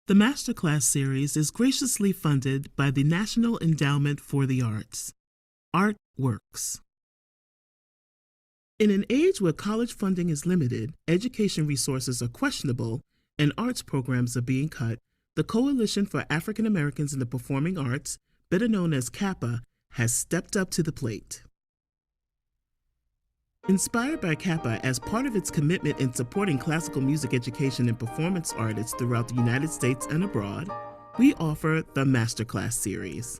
The Masterclass series is graciously funded by the National Endowment for the Arts. Art Works. In an age where college funding is limited, education resources are questionable, and arts programs are being cut, the Coalition for African Americans in the Performing Arts, better known as CAAPA, has stepped up to the plate. Inspired by CAAPA as part of its commitment in supporting classical music education and performance artists throughout the United States and abroad, we offer the Masterclass series.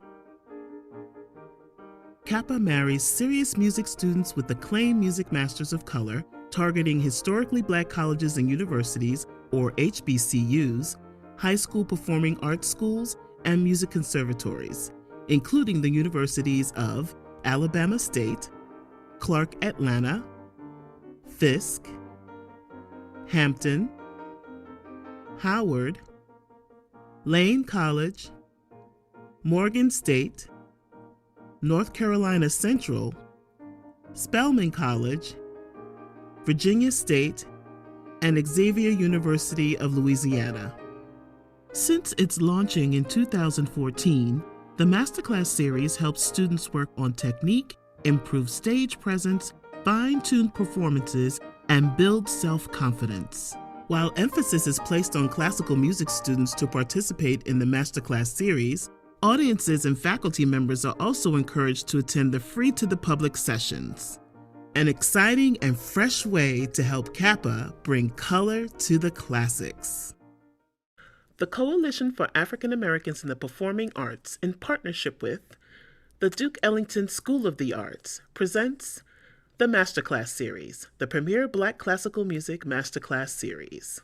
CAAPA marries serious music students with acclaimed music masters of color, targeting historically Black colleges and universities, or HBCUs, high school performing arts schools, and music conservatories, including the universities of Alabama State, Clark Atlanta, Fisk, Hampton, Howard, Lane College, Morgan State, North Carolina Central, Spelman College, Virginia State, and Xavier University of Louisiana. Since its launching in 2014, the Masterclass series helps students work on technique, improve stage presence, fine-tune performances, and build self-confidence. While emphasis is placed on classical music students to participate in the Masterclass series, audiences and faculty members are also encouraged to attend the free-to-the-public sessions. An exciting and fresh way to help CAAPA bring color to the classics. The Coalition for African Americans in the Performing Arts, in partnership with the Duke Ellington School of the Arts, presents the Masterclass series, the premier Black classical music Masterclass series.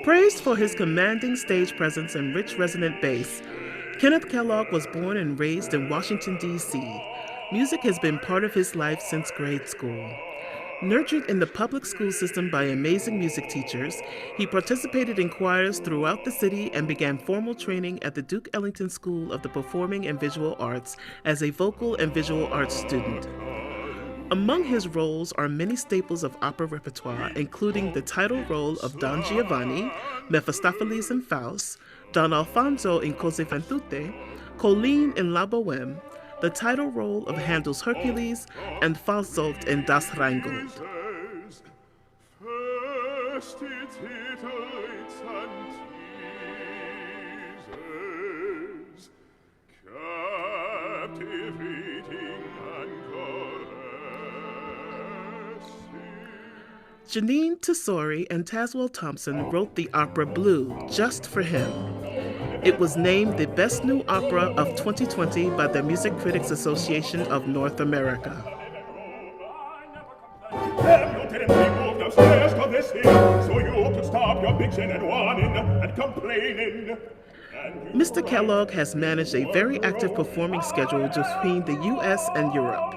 Praised for his commanding stage presence and rich resonant bass, Kenneth Kellogg was born and raised in Washington, D.C. Music has been part of his life since grade school. Nurtured in the public school system by amazing music teachers, he participated in choirs throughout the city and began formal training at the Duke Ellington School of the Performing and Visual Arts as a vocal and visual arts student. Among his roles are many staples of opera repertoire, including the title role of Don Giovanni, Mephistopheles in Faust, Don Alfonso in Cose fan tutte, Colleen in La Bohème, the title role of Handel's Hercules, and Fasolt in Das Rheingold. Janine Tesori and Tazewell Thompson wrote the opera Blue just for him. It was named the Best New Opera of 2020 by the Music Critics Association of North America. Mr. Kellogg has managed a very active performing schedule between the U.S. and Europe.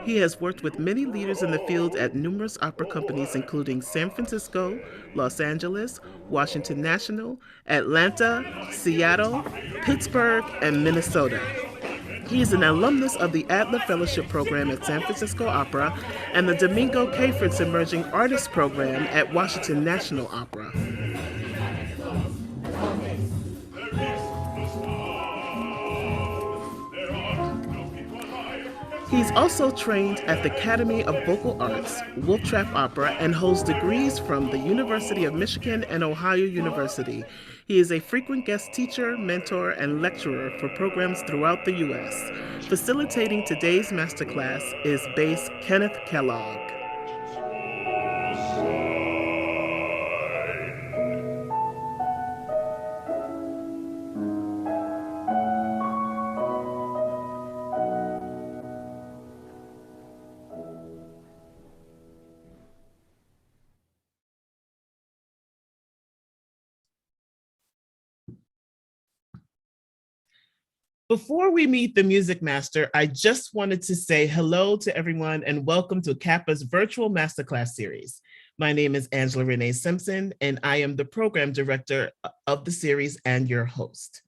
He has worked with many leaders in the field at numerous opera companies, including San Francisco, Los Angeles, Washington National, Atlanta, Seattle, Pittsburgh, and Minnesota. He is an alumnus of the Adler Fellowship Program at San Francisco Opera and the Domingo K. Fritz Emerging Artists Program at Washington National Opera. He's also trained at the Academy of Vocal Arts, Wolf Trap Opera, and holds degrees from the University of Michigan and Ohio University. He is a frequent guest teacher, mentor, and lecturer for programs throughout the U.S. Facilitating today's masterclass is bass Kenneth Kellogg. Before we meet the music master, I just wanted to say hello to everyone and welcome to CAAPA's virtual masterclass series. My name is Angela Renée Simpson, and I am the program director of the series and your host.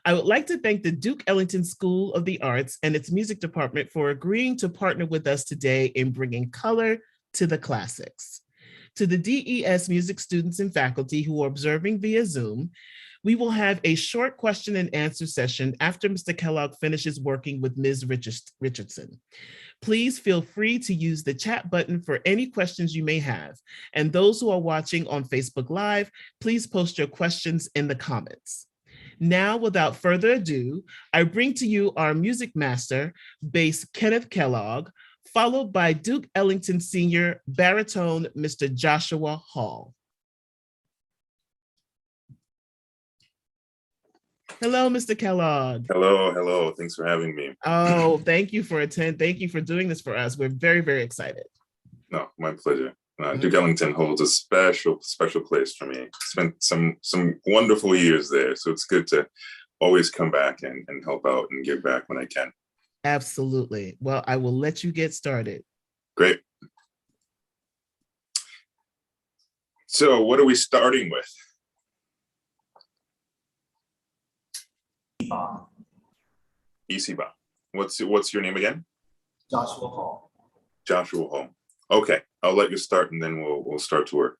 I would like to thank the Duke Ellington School of the Arts and its music department for agreeing to partner with us today in bringing color to the classics. To the DES music students and faculty who are observing via Zoom, we will have a short question and answer session after Mr. Kellogg finishes working with Ms. Richardson. Please feel free to use the chat button for any questions you may have. And those who are watching on Facebook Live, please post your questions in the comments. Now, without further ado, I bring to you our music master, bass Kenneth Kellogg, followed by Duke Ellington Senior baritone, Mr. Joshua Hall. Hello, Mr. Kellogg. Hello. Thanks for having me. Oh, thank you for attending. Thank you for doing this for us. We're very, very excited. No, my pleasure. Duke Ellington holds a special place for me. Spent some wonderful years there, so it's good to always come back and help out and give back when I can. Absolutely. Well, I will let you get started. Great. So what are we starting with? EC Ba. What's your name again? Joshua Hall. Joshua Hall. Okay, I'll let you start and then we'll start to work.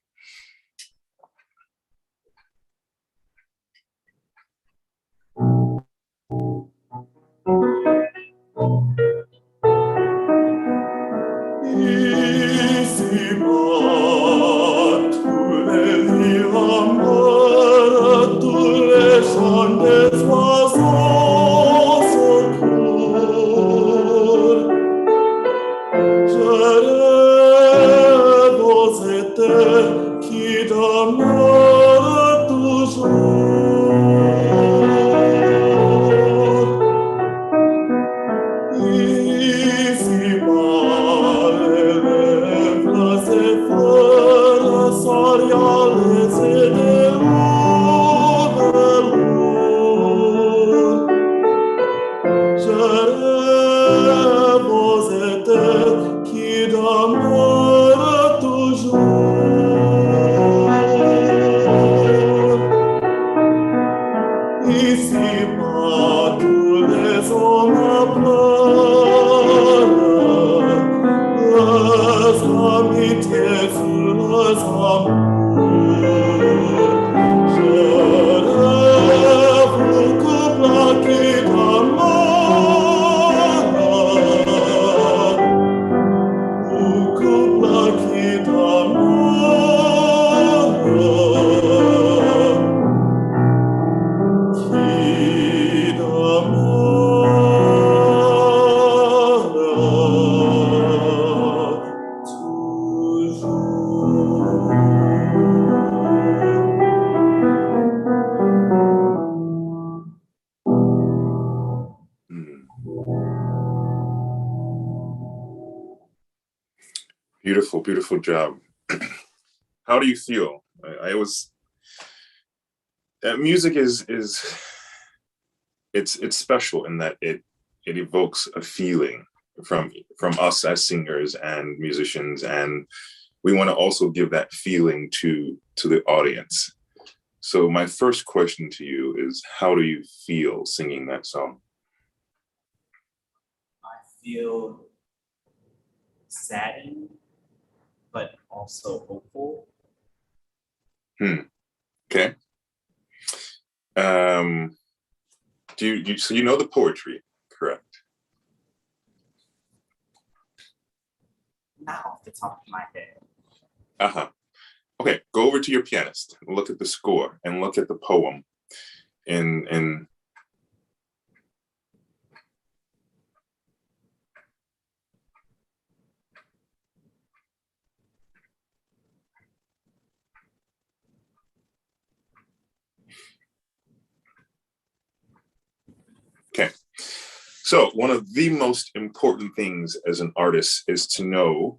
Beautiful job. How do you feel? Music is it's special in that it evokes a feeling from us as singers and musicians, and we want to also give that feeling to the audience. So my first question to you is, how do you feel singing that song? I feel saddened, but also hopeful. Okay. So you know the poetry, correct? Not off the top of my head. Okay, go over to your pianist, look at the score, and look at the poem. Okay, so one of the most important things as an artist is to know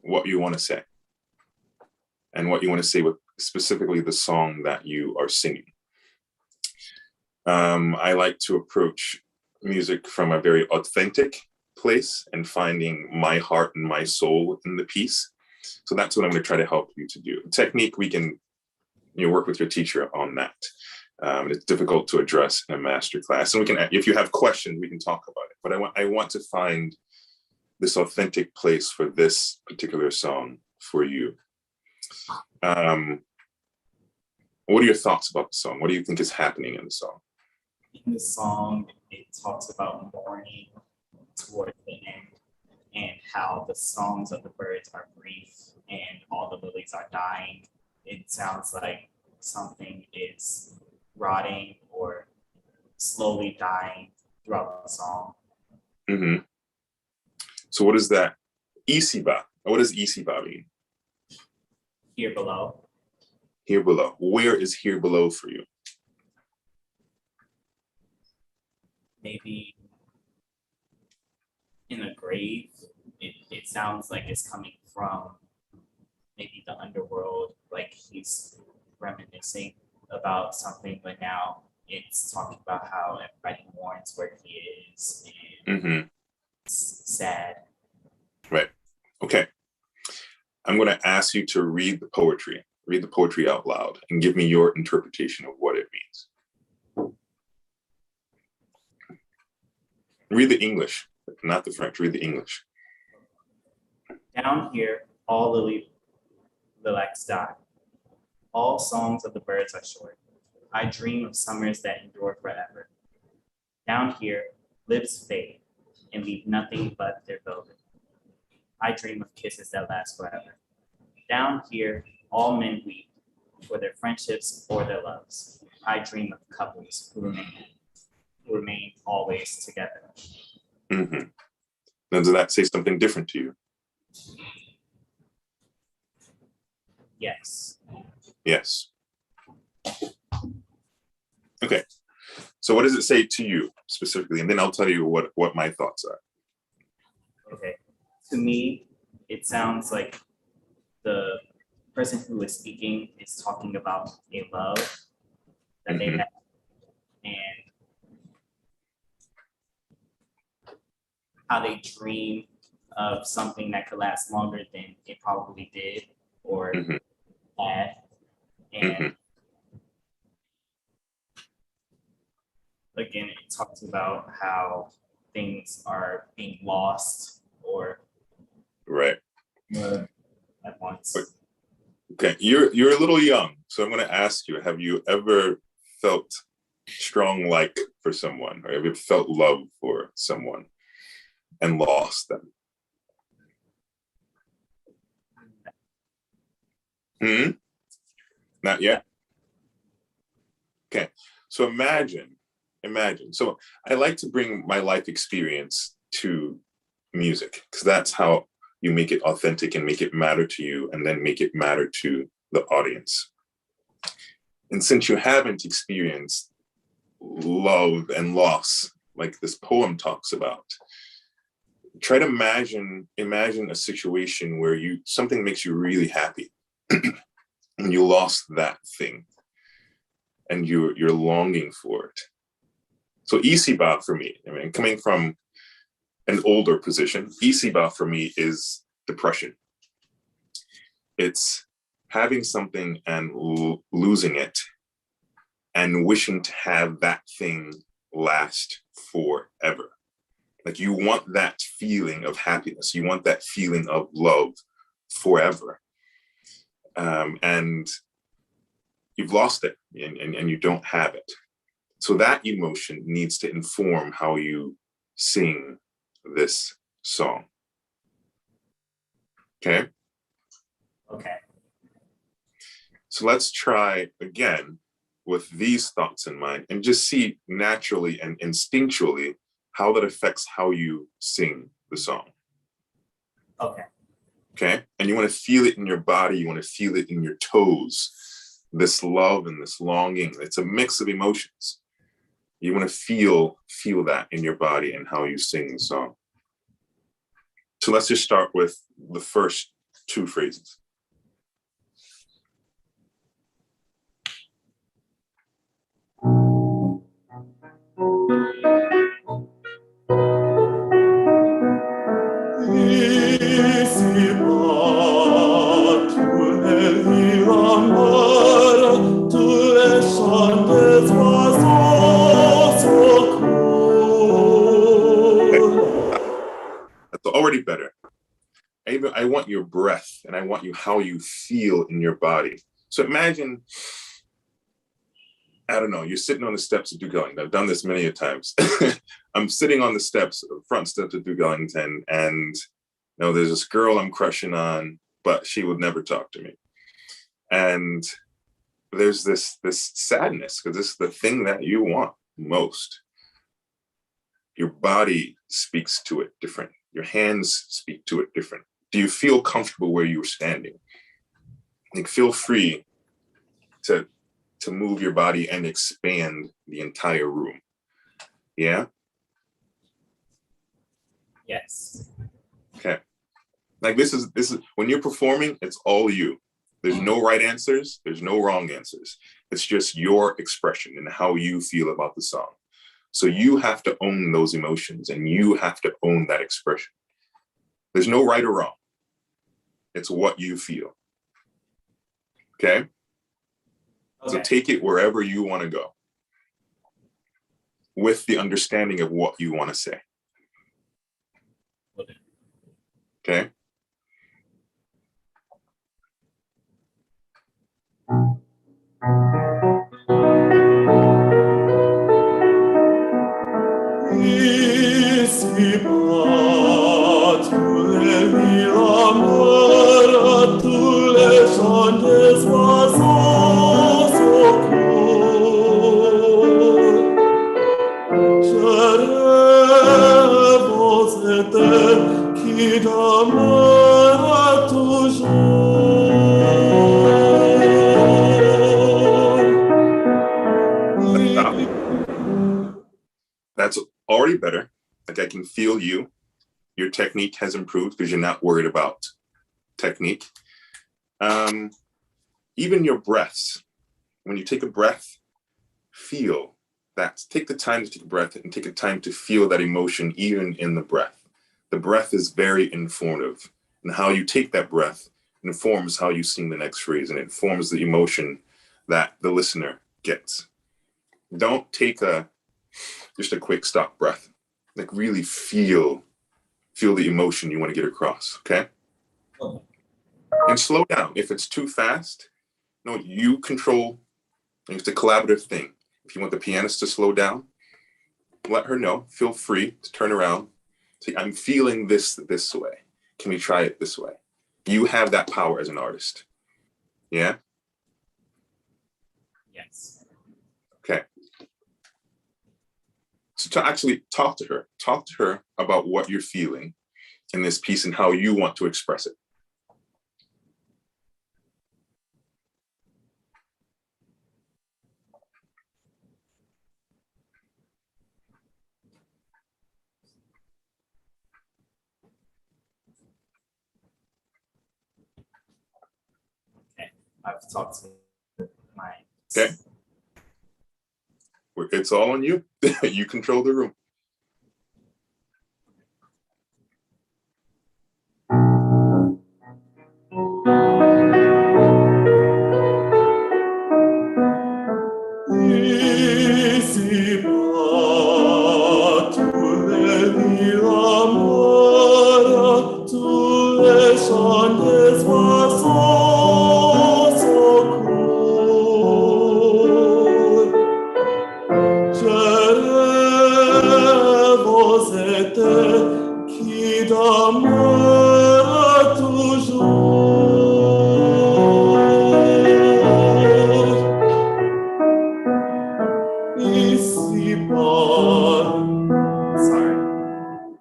what you want to say and what you want to say with specifically the song that you are singing. I like to approach music from a very authentic place and finding my heart and my soul in the piece. So that's what I'm going to try to help you to do. Technique, we can work with your teacher on that. It's difficult to address in a masterclass. And we can, if you have questions, we can talk about it. But I want to find this authentic place for this particular song for you. What are your thoughts about the song? What do you think is happening in the song? In the song, it talks about mourning toward the end and how the songs of the birds are brief and all the lilies are dying. It sounds like something is rotting or slowly dying throughout the song. Mm-hmm. So what is that? Isiba. What does Isiba mean? Here below. Here below. Where is here below for you? Maybe in a grave. It sounds like it's coming from maybe the underworld, like he's reminiscing about something, but now it's talking about how everybody mourns where he is and it's sad. Right. Okay. I'm going to ask you to read the poetry. Read the poetry out loud and give me your interpretation of what it means. Read the English, not the French. Read the English. Down here, all lilacs die. All songs of the birds are short. I dream of summers that endure forever. Down here, lips fade and leave nothing but their velvet. I dream of kisses that last forever. Down here, all men weep for their friendships or their loves. I dream of couples who remain always together. Mm-hmm. Now, does that say something different to you? Yes. Yes. Okay. So what does it say to you specifically? And then I'll tell you what my thoughts are. Okay. To me, it sounds like the person who is speaking is talking about a love that they have and how they dream of something that could last longer than it probably did or had. And again, it talks about how things are being lost or right at once. Okay, you're a little young, so I'm going to ask you: have you ever felt strong like for someone, or have you felt love for someone and lost them? Not yet. Okay, so imagine. So I like to bring my life experience to music because that's how you make it authentic and make it matter to you and then make it matter to the audience. And since you haven't experienced love and loss, like this poem talks about, try to imagine a situation where something makes you really happy and you lost that thing and you're longing for it. So Isiba for me, coming from an older position, Isiba for me is depression. It's having something and losing it and wishing to have that thing last forever. Like you want that feeling of happiness. You want that feeling of love forever. And you've lost it and you don't have it. So that emotion needs to inform how you sing this song. Okay? Okay. So let's try again with these thoughts in mind and just see naturally and instinctually how that affects how you sing the song. Okay. Okay? And you want to feel it in your body. You want to feel it in your toes. This love and this longing. It's a mix of emotions. You want to feel that in your body and how you sing the song. So let's just start with the first two phrases. Tu es your breath, and I want you how you feel in your body. So imagine, I don't know, you're sitting on the steps of Duke Ellington. I've done this many a times. I'm sitting on the steps, front steps of Duke Ellington, and you know, there's this girl I'm crushing on, but she would never talk to me. And there's this sadness, because this is the thing that you want most. Your body speaks to it different. Your hands speak to it different. Do you feel comfortable where you're standing? Like, feel free to move your body and expand the entire room. Yeah? Yes. Okay. Like, this is when you're performing, it's all you. There's no right answers. There's no wrong answers. It's just your expression and how you feel about the song. So you have to own those emotions, and you have to own that expression. There's no right or wrong. It's what you feel. Okay? So take it wherever you want to go, with the understanding of what you want to say. Okay? That's already better. Like, I can feel you. Your technique has improved because you're not worried about technique. Even your breaths. When you take a breath, feel that. Take the time to take a breath and take the time to feel that emotion even in the breath. The breath is very informative. And how you take that breath informs how you sing the next phrase, and it informs the emotion that the listener gets. Don't take just a quick stop breath. Like, really feel the emotion you want to get across, okay? And slow down. If it's too fast, no, you control. It's a collaborative thing. If you want the pianist to slow down, let her know. Feel free to turn around. Say, I'm feeling this way. Can we try it this way? You have that power as an artist. Yeah? Yes. Okay. So to actually talk to her about what you're feeling in this piece and how you want to express it. Okay, I've talked to my. Okay. It's all on you. You control the room.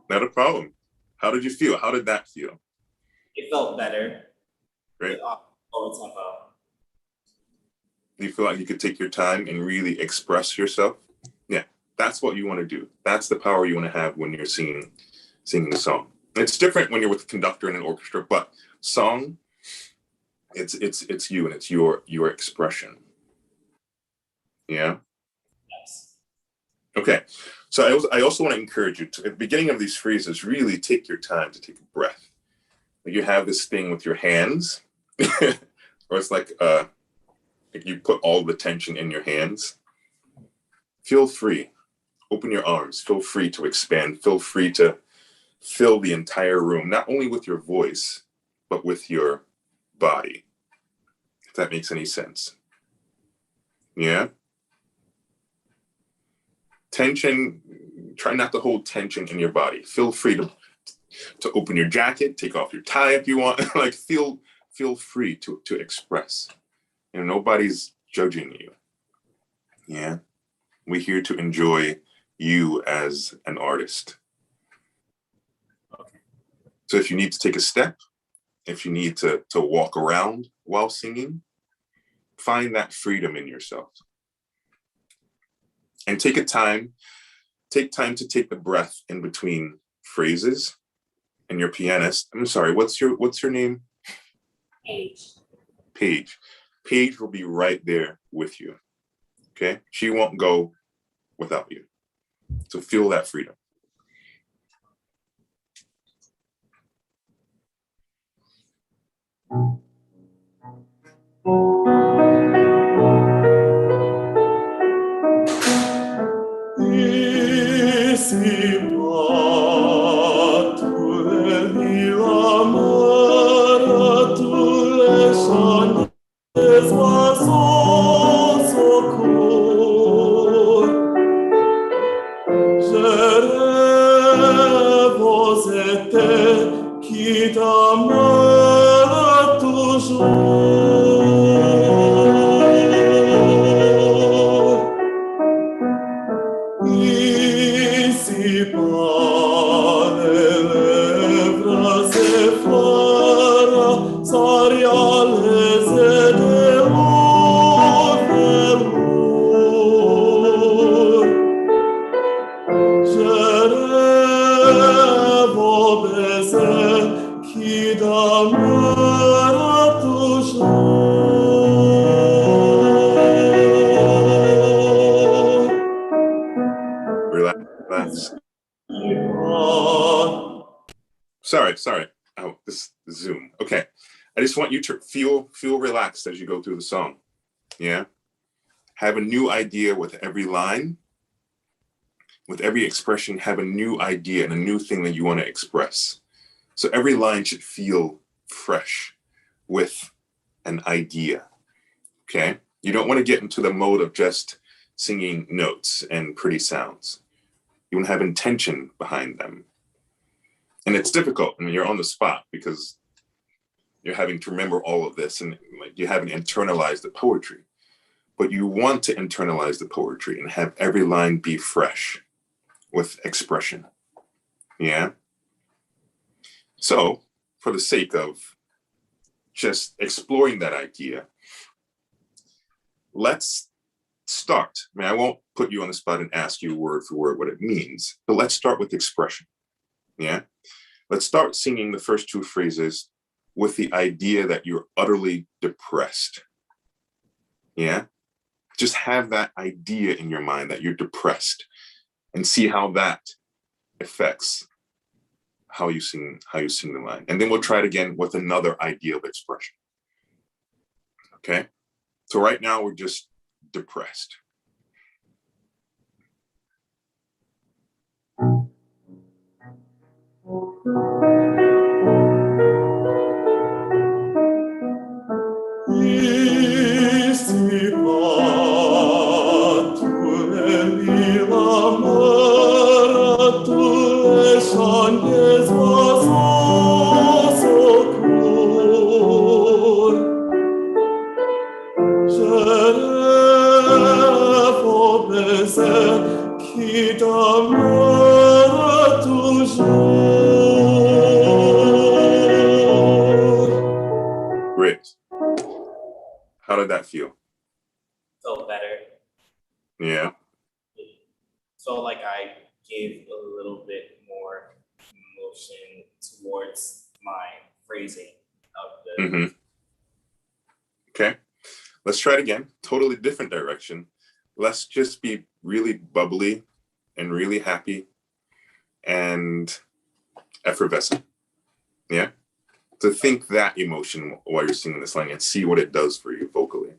Not a problem. How did you feel? How did that feel? It felt better. Great. Tempo. Do you feel like you could take your time and really express yourself? Yeah, that's what you want to do. That's the power you want to have when you're singing the song. It's different when you're with a conductor in an orchestra, but song, it's you, and it's your expression. Yeah. Yes. Okay. So I also want to encourage you to, at the beginning of these phrases, really take your time to take a breath. Like, you have this thing with your hands, or it's like you put all the tension in your hands. Feel free. Open your arms. Feel free to expand. Feel free to fill the entire room, not only with your voice, but with your body, if that makes any sense. Yeah? Tension, try not to hold tension in your body. Feel free to open your jacket, take off your tie if you want. Like feel free to express. You know, nobody's judging you. Yeah? We're here to enjoy you as an artist. Okay. So if you need to take a step, if you need to walk around while singing, find that freedom in yourself. And take time to take the breath in between phrases. And your pianist, I'm sorry, what's your name? Paige. Paige will be right there with you. Okay? She won't go without you. So feel that freedom. Relax. Sorry. Oh, this Zoom. Okay. I just want you to feel relaxed as you go through the song. Yeah. Have a new idea with every line. With every expression, have a new idea and a new thing that you want to express. So every line should feel fresh with an idea. Okay. You don't want to get into the mode of just singing notes and pretty sounds. You want to have intention behind them. And it's difficult when you're on the spot because you're having to remember all of this and like you haven't internalized the poetry. But you want to internalize the poetry and have every line be fresh with expression. Yeah? So, for the sake of just exploring that idea, let's start. I mean, I won't put you on the spot and ask you word for word what it means, but let's start with expression. Yeah? Let's start singing the first two phrases with the idea that you're utterly depressed. Yeah? Just have that idea in your mind that you're depressed and see how that affects how you sing the line. And then we'll try it again with another idea of expression. Okay? So right now we're just depressed. Great. How did that feel? Felt better. Yeah. Felt like I gave a little bit more emotion towards my phrasing of the. Okay. Let's try it again. Totally different direction. Let's just be really bubbly and really happy and effervescent. Yeah. To think that emotion while you're singing this line and see what it does for you vocally.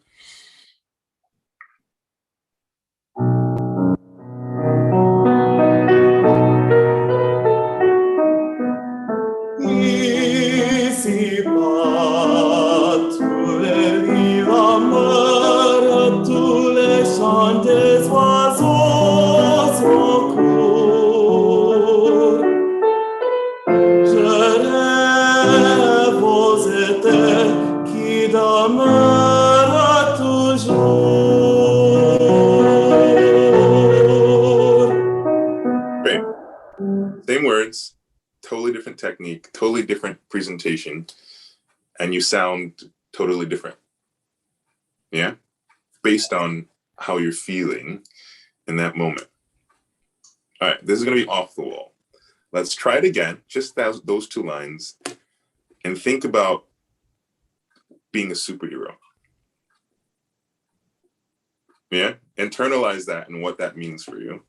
Easy different technique, totally different presentation, and you sound totally different. Yeah? Based on how you're feeling in that moment. All right, this is going to be off the wall. Let's try it again, just those 2 lines, and think about being a superhero. Yeah? Internalize that and what that means for you,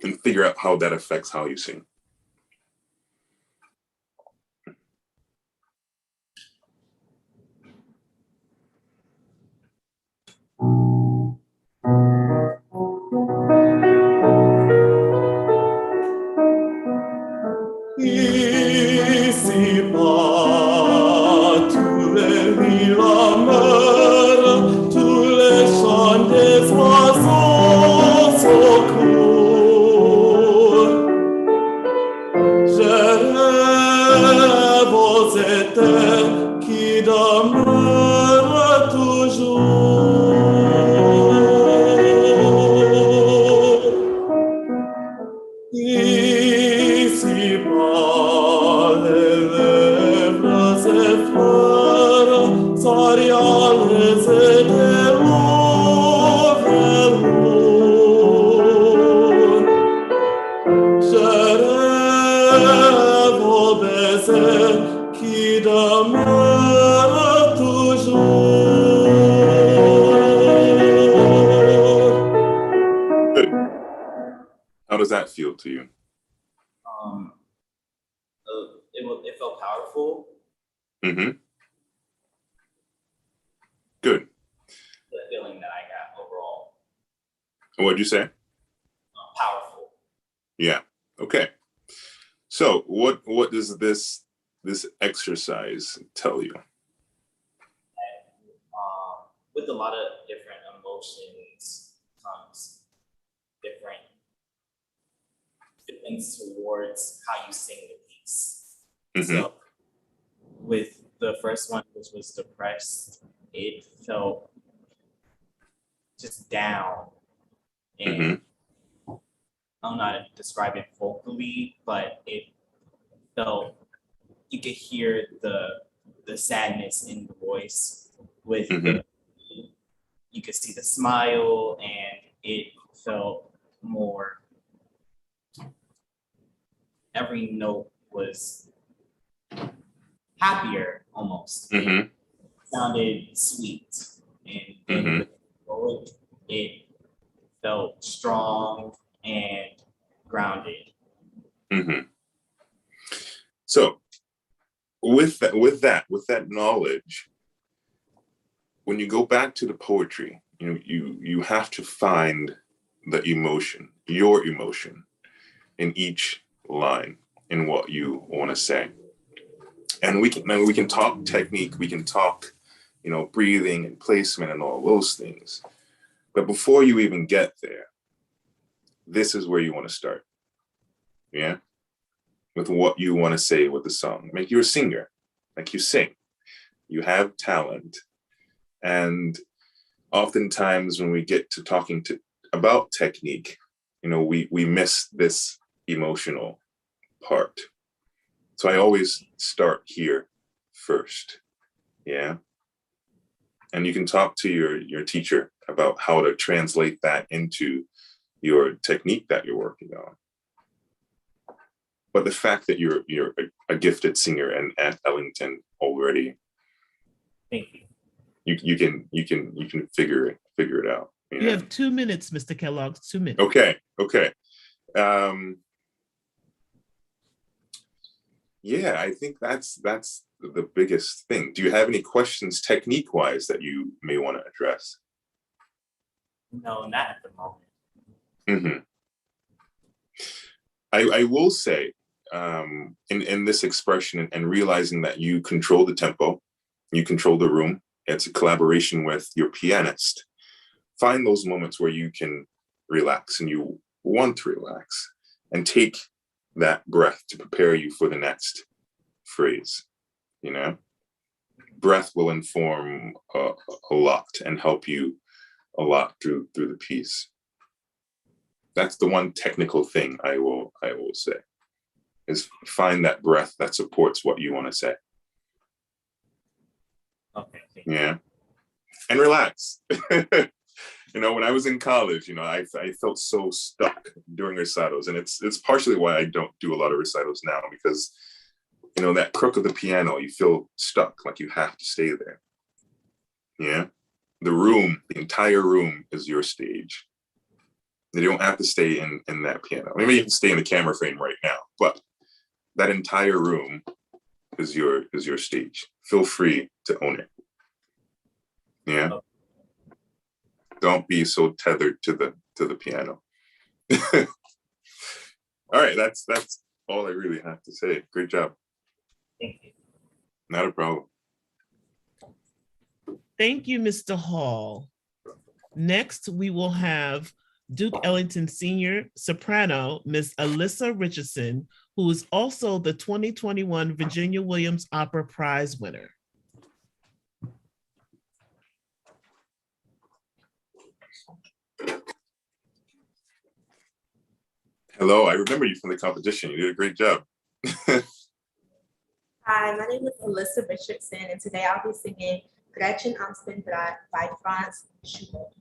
and figure out how that affects how you sing. Ici-bas, tous les riz la mer, tous les chants des oiseaux sont courts. Je rêve aux étés qui demeurent toujours. Ici-bas, les lèvres effleurent, sariales et des loups velours. Je rêve aux baisers qui demeurent toujours. Good. How does that feel to you? It felt powerful. Mm-hmm. Good. The feeling that I got overall. What'd you say? Powerful. Yeah. Okay. So what does this exercise tell you? With a lot of different emotions comes different feelings towards how you sing the piece. Mm-hmm. So with the first one, which was depressed, it felt just down. And I'm not describing it vocally, but it felt, you could hear the sadness in the voice with you could see the smile, and it felt more, every note was happier almost. It sounded sweet, and then with the poet, it felt strong and grounded. So with that knowledge, when you go back to the poetry, you have to find the emotion, your emotion, in each line, in what you want to say. And we can talk technique, we can talk, breathing and placement and all those things. But before you even get there, this is where you want to start. Yeah? With what you want to say with the song. Like, you're a singer, like, you sing, you have talent. And oftentimes when we get to talking about technique, we miss this emotional part. So I always start here first. Yeah. And you can talk to your teacher about how to translate that into your technique that you're working on. But the fact that you're a gifted singer and at Ellington already, Thank you. You can figure it out. You have 2 minutes, Mr. Kellogg. 2 minutes. Okay. Yeah, I think that's the biggest thing. Do you have any questions technique-wise that you may want to address? No, not at the moment. I will say, in this expression and realizing that you control the tempo, you control the room, it's a collaboration with your pianist. Find those moments where you can relax and you want to relax, and take that breath to prepare you for the next phrase. Breath will inform a lot and help you a lot through the piece. That's the one technical thing I will say. is find that breath that supports what you want to say. Okay. Yeah. And relax. You know, when I was in college, you know, I felt so stuck during recitals. And it's partially why I don't do a lot of recitals now, because, you know, that crook of the piano, you feel stuck, like you have to stay there. Yeah. The entire room is your stage. You don't have to stay in that piano. Maybe you can stay in the camera frame right now, but that entire room is your stage. Feel free to own it. Yeah. Don't be so tethered to the piano. All right, that's all I really have to say. Great job. Thank you. Not a problem. Thank you, Mr. Hall. Next, we will have Duke Ellington Sr. soprano, Ms. Alyssa Richardson, who is also the 2021 Virginia Williams Opera Prize winner. Hello, I remember you from the competition. You did a great job. Hi, my name is Alyssa Richardson, and today I'll be singing Gretchen am Spinnrade by Franz Schubert.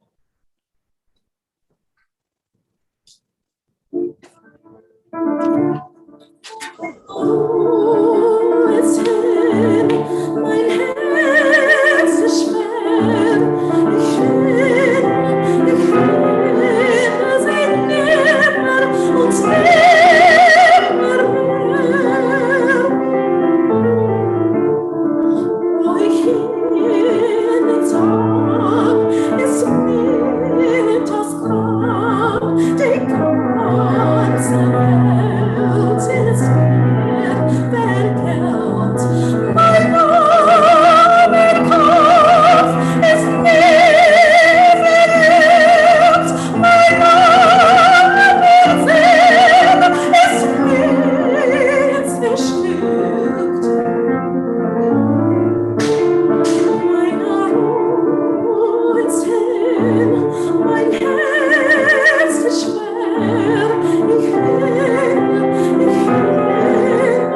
Oh, es hin, mein Herz ist schwer. Ich will, dass ich nimmer und nimmer mehr. Wo ich hin den Tag ist mir das Grab, die ganze Welt ist mir verkehrt. Mein armer Kopf ist mir verkehrt. Mein armer Sinn ist mir zerstört. Meiner Ruhe ist hin, mein Herz ist schwer. Ich will,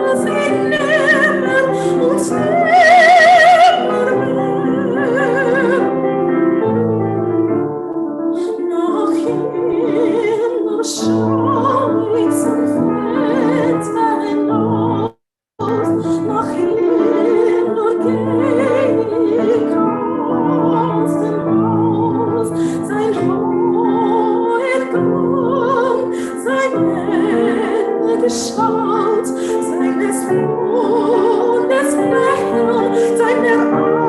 dass ich nimmer und nimmer mehr. Nach immer schau ich zum Fenster hinaus. Nach immer geh ich aus dem Haus. Sein hoher Gang, sein Ende geschaut, seines Mondes Lächeln, seiner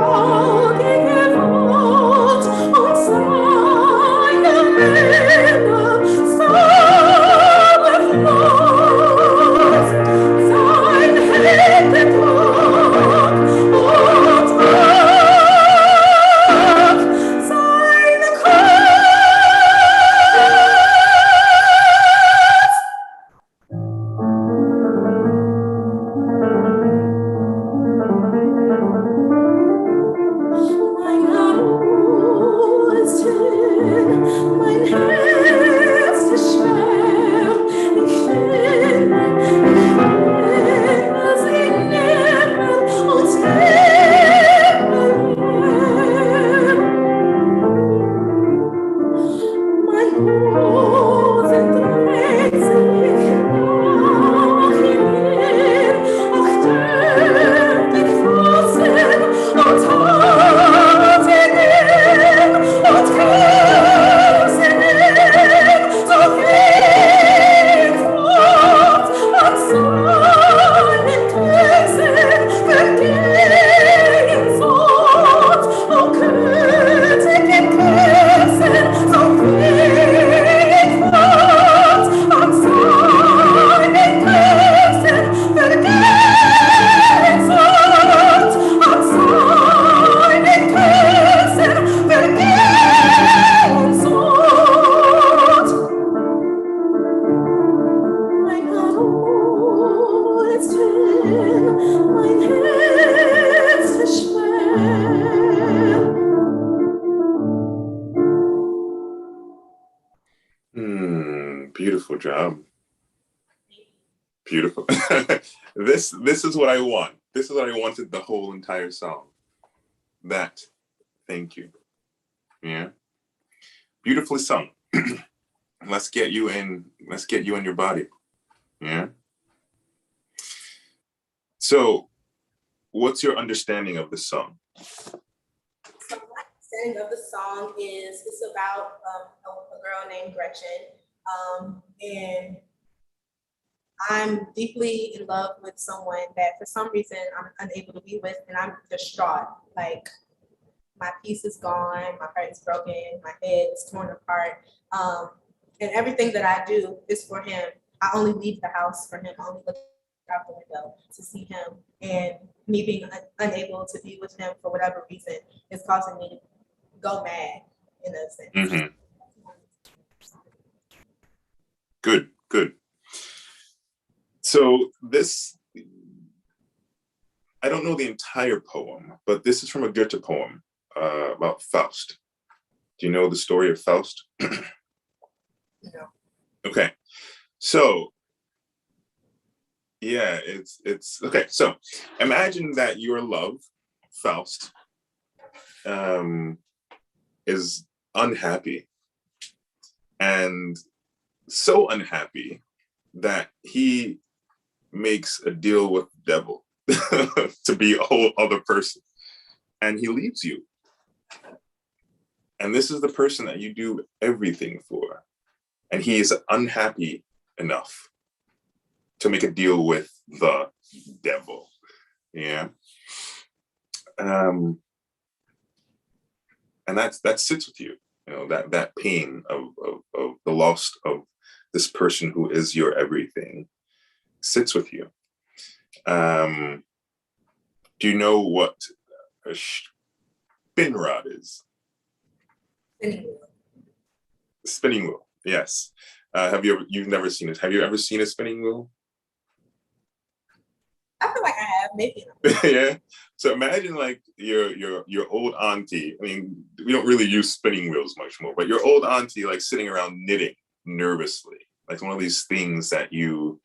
Auge Gewalt und seine Hände, seine Fluss, sein Händedruck und Ach, seine Kraft. Meiner Ruhe ist hin, mein Herz ist schwer. Ich will, dass ich nimmer und nimmer mehr. Mein Hosen dreht sich nach ihm hin, ach dürft ich fassen und halt ihn in und küssen ihn, so fliegt fort an seinen Küssen, vergehen fort, o königin Küssen, so fliegt fort an seinen Küssen, vergehen fort an seinen Küssen, vergehen fort. Meiner Ruhe ist hin, mein Herz ist schwer. Beautiful job. Beautiful. This is what I want. This is what I wanted the whole entire song. That. Thank you. Yeah. Beautifully sung. Let's get you in your body. Yeah. So what's your understanding of the song? So my understanding of the song is it's about a girl named Gretchen. And I'm deeply in love with someone that for some reason I'm unable to be with, and I'm distraught. Like, my peace is gone, my heart is broken, my head is torn apart. And everything that I do is for him. I only leave the house for him. I only look out the window to see him. And me being unable to be with him for whatever reason is causing me to go mad in a sense. Mm-hmm. Good, good. So this, I don't know the entire poem, but this is from a Goethe poem about Faust. Do you know the story of Faust? No. Okay. So, yeah, it's okay. So imagine that your love, Faust, is unhappy, and so unhappy that he makes a deal with the devil to be a whole other person, and he leaves you. And this is the person that you do everything for, and he is unhappy enough to make a deal with the devil. Yeah. And that sits with you, you know, that pain of the loss of this person who is your everything sits with you. Do you know what a Spinnrade is? Spinning wheel. Spinning wheel, yes. You've never seen it. Have you ever seen a spinning wheel? I feel like I have, maybe. Yeah. So imagine like your old auntie. I mean, we don't really use spinning wheels much more, but your old auntie like sitting around knitting nervously, like one of these things that you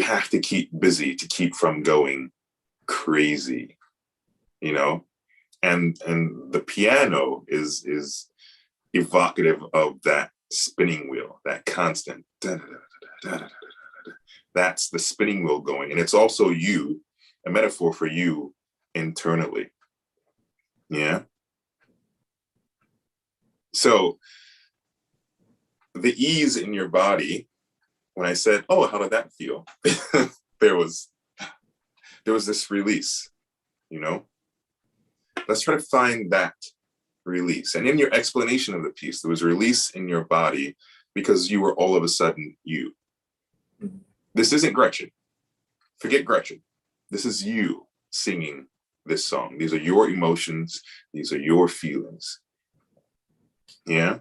have to keep busy to keep from going crazy, you know? And the piano is evocative of that spinning wheel, that constant that's the spinning wheel going. And it's also you, a metaphor for you internally. Yeah. So the ease in your body, when I said, oh, how did that feel? there was this release, you know? Let's try to find that release. And in your explanation of the piece, there was a release in your body because you were all of a sudden you. This isn't Gretchen. Forget Gretchen. This is you singing this song. These are your emotions. These are your feelings. Yeah.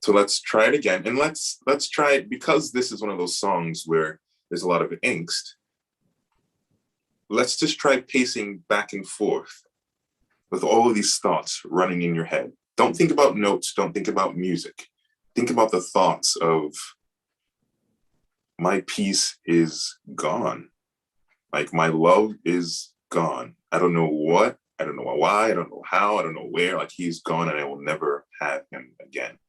So let's try it again. And let's try it, because this is one of those songs where there's a lot of angst. Let's just try pacing back and forth with all of these thoughts running in your head. Don't think about notes. Don't think about music. Think about the thoughts of, my peace is gone. Like, my love is gone. I don't know what, I don't know why, I don't know how, I don't know where, like, he's gone and I will never have him again.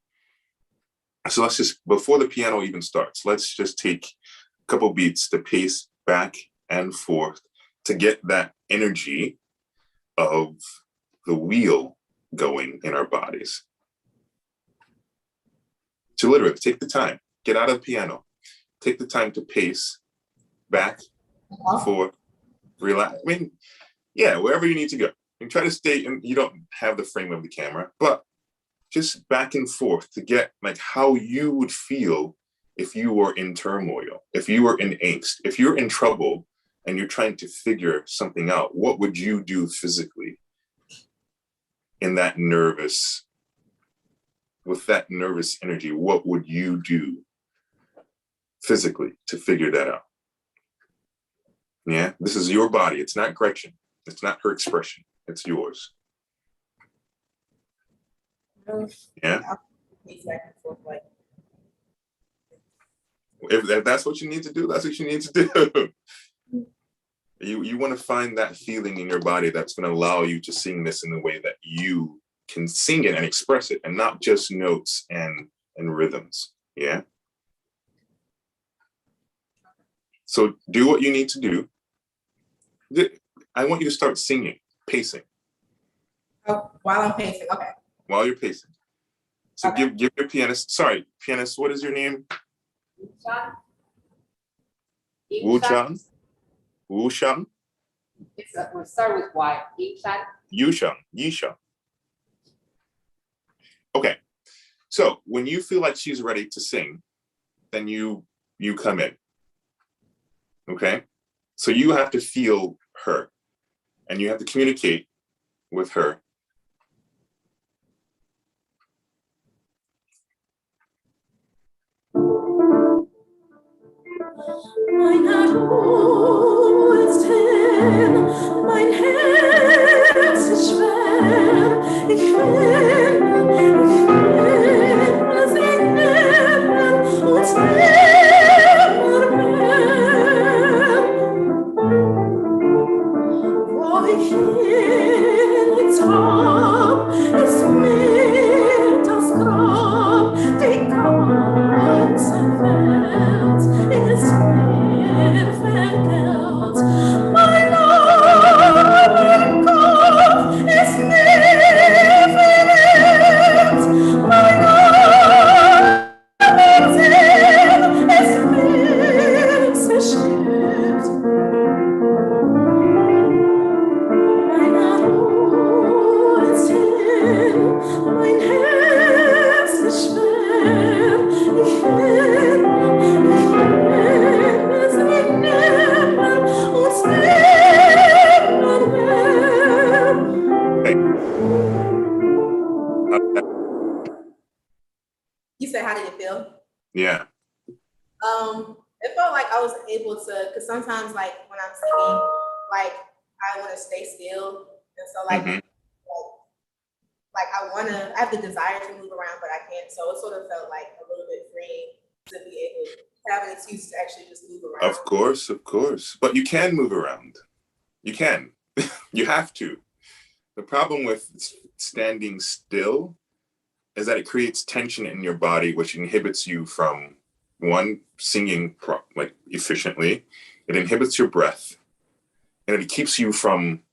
So let's just, before the piano even starts, let's just take a couple beats to pace back and forth to get that energy of the wheel going in our bodies. So literally, take the time, get out of the piano, take the time to pace back, forth, relax. I mean, yeah, wherever you need to go. And try to stay, and you don't have the frame of the camera, but just back and forth to get like how you would feel if you were in turmoil, if you were in angst, if you're in trouble and you're trying to figure something out. What would you do physically in that nervous, with that nervous energy? What would you do physically to figure that out? Yeah, this is your body. It's not Gretchen. It's not her expression. It's yours. Yeah. If that's what you need to do, that's what you need to do. You want to find that feeling in your body that's going to allow you to sing this in the way that you can sing it and express it, and not just notes and rhythms. Yeah. So do what you need to do. I want you to start singing, pacing. Oh, while I'm pacing, okay. While you're pacing. So Okay. give your pianist, what is your name? Wu Chan? Wu Shang? We'll start with Y. Yishang. Okay. So when you feel like she's ready to sing, then you come in. Okay? So you have to feel her, and you have to communicate with her. Mein Herz ist hin, mein Herz ist schwer. Ich will sie nehmen und nimmer mehr. Wo ich hin hab, ist mir das Grab, die ganze Welt ist mir verkehrt. Mein armer Kopf ist mir verletzt. Mein armer Sinn ist mir zerstört. Meiner Ruhe ist hin, mein Herz ist schwer. Ich will es nicht nehmen und nimmer mehr. You said, how did it feel? Yeah. It felt like I was able to, because sometimes like when I'm singing, like I want to stay still. And so like, Mhm. like I have the desire to move around, but I can't. So it sort of felt like a little bit freeing to be able to have an excuse to actually just move around. Of course. But you can move around. You can. You have to. The problem with standing still is that it creates tension in your body, which inhibits you from, one, singing like efficiently. It inhibits your breath, and it keeps you from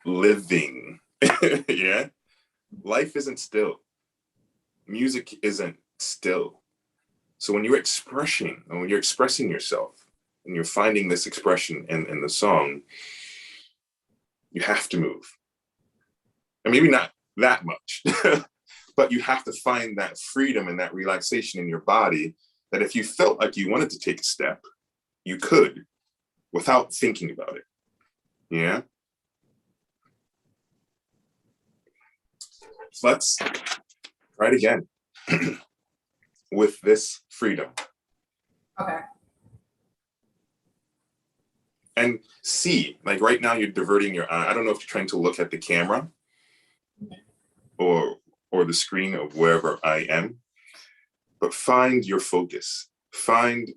living. Yeah. Life isn't still. Music isn't still. So when you're expressing yourself, and you're finding this expression in the song, you have to move. And maybe not that much, but you have to find that freedom and that relaxation in your body, that if you felt like you wanted to take a step, you could without thinking about it. Yeah. So let's try it again with this freedom. Okay. And see, like right now you're diverting your eye. I don't know if you're trying to look at the camera or the screen of wherever I am, but find your focus.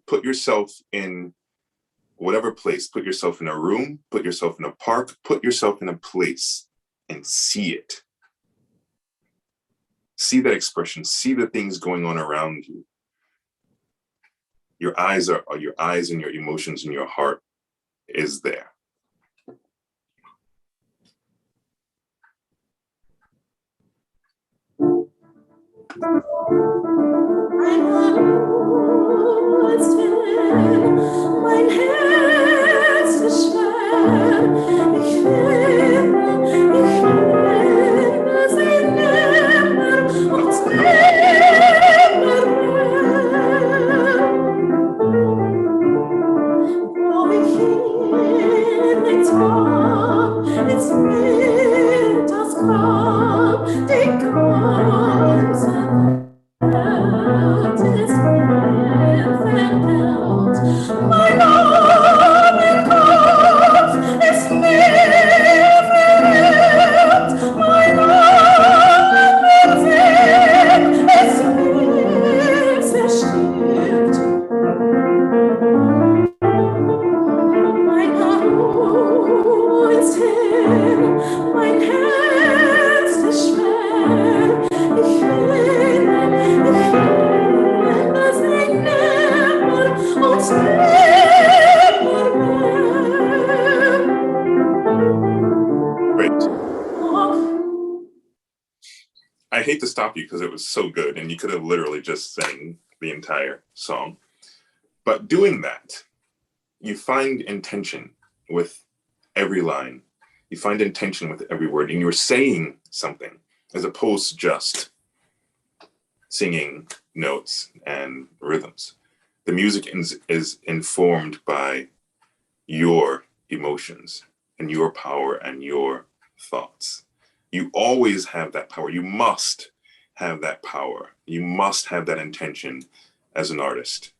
Put yourself in whatever place. Put yourself in a room, put yourself in a park, put yourself in a place and see it. See that expression, see the things going on around you. Your eyes and your emotions and your heart is there. Mein Herz ist schwer. Ich will sie nimmer und nimmer mehr. Wo ich hingetan, ist mir das Grab, die ganze Welt ist mir verkehrt. Mein armer Kopf ist mir verletzt. because it was so good, and you could have literally just sang the entire song. But doing that, you find intention with every line. You find intention with every word, and you're saying something as opposed to just singing notes and rhythms. The music is informed by your emotions and your power and your thoughts. You always have that power. You must have that power. You must have that intention as an artist.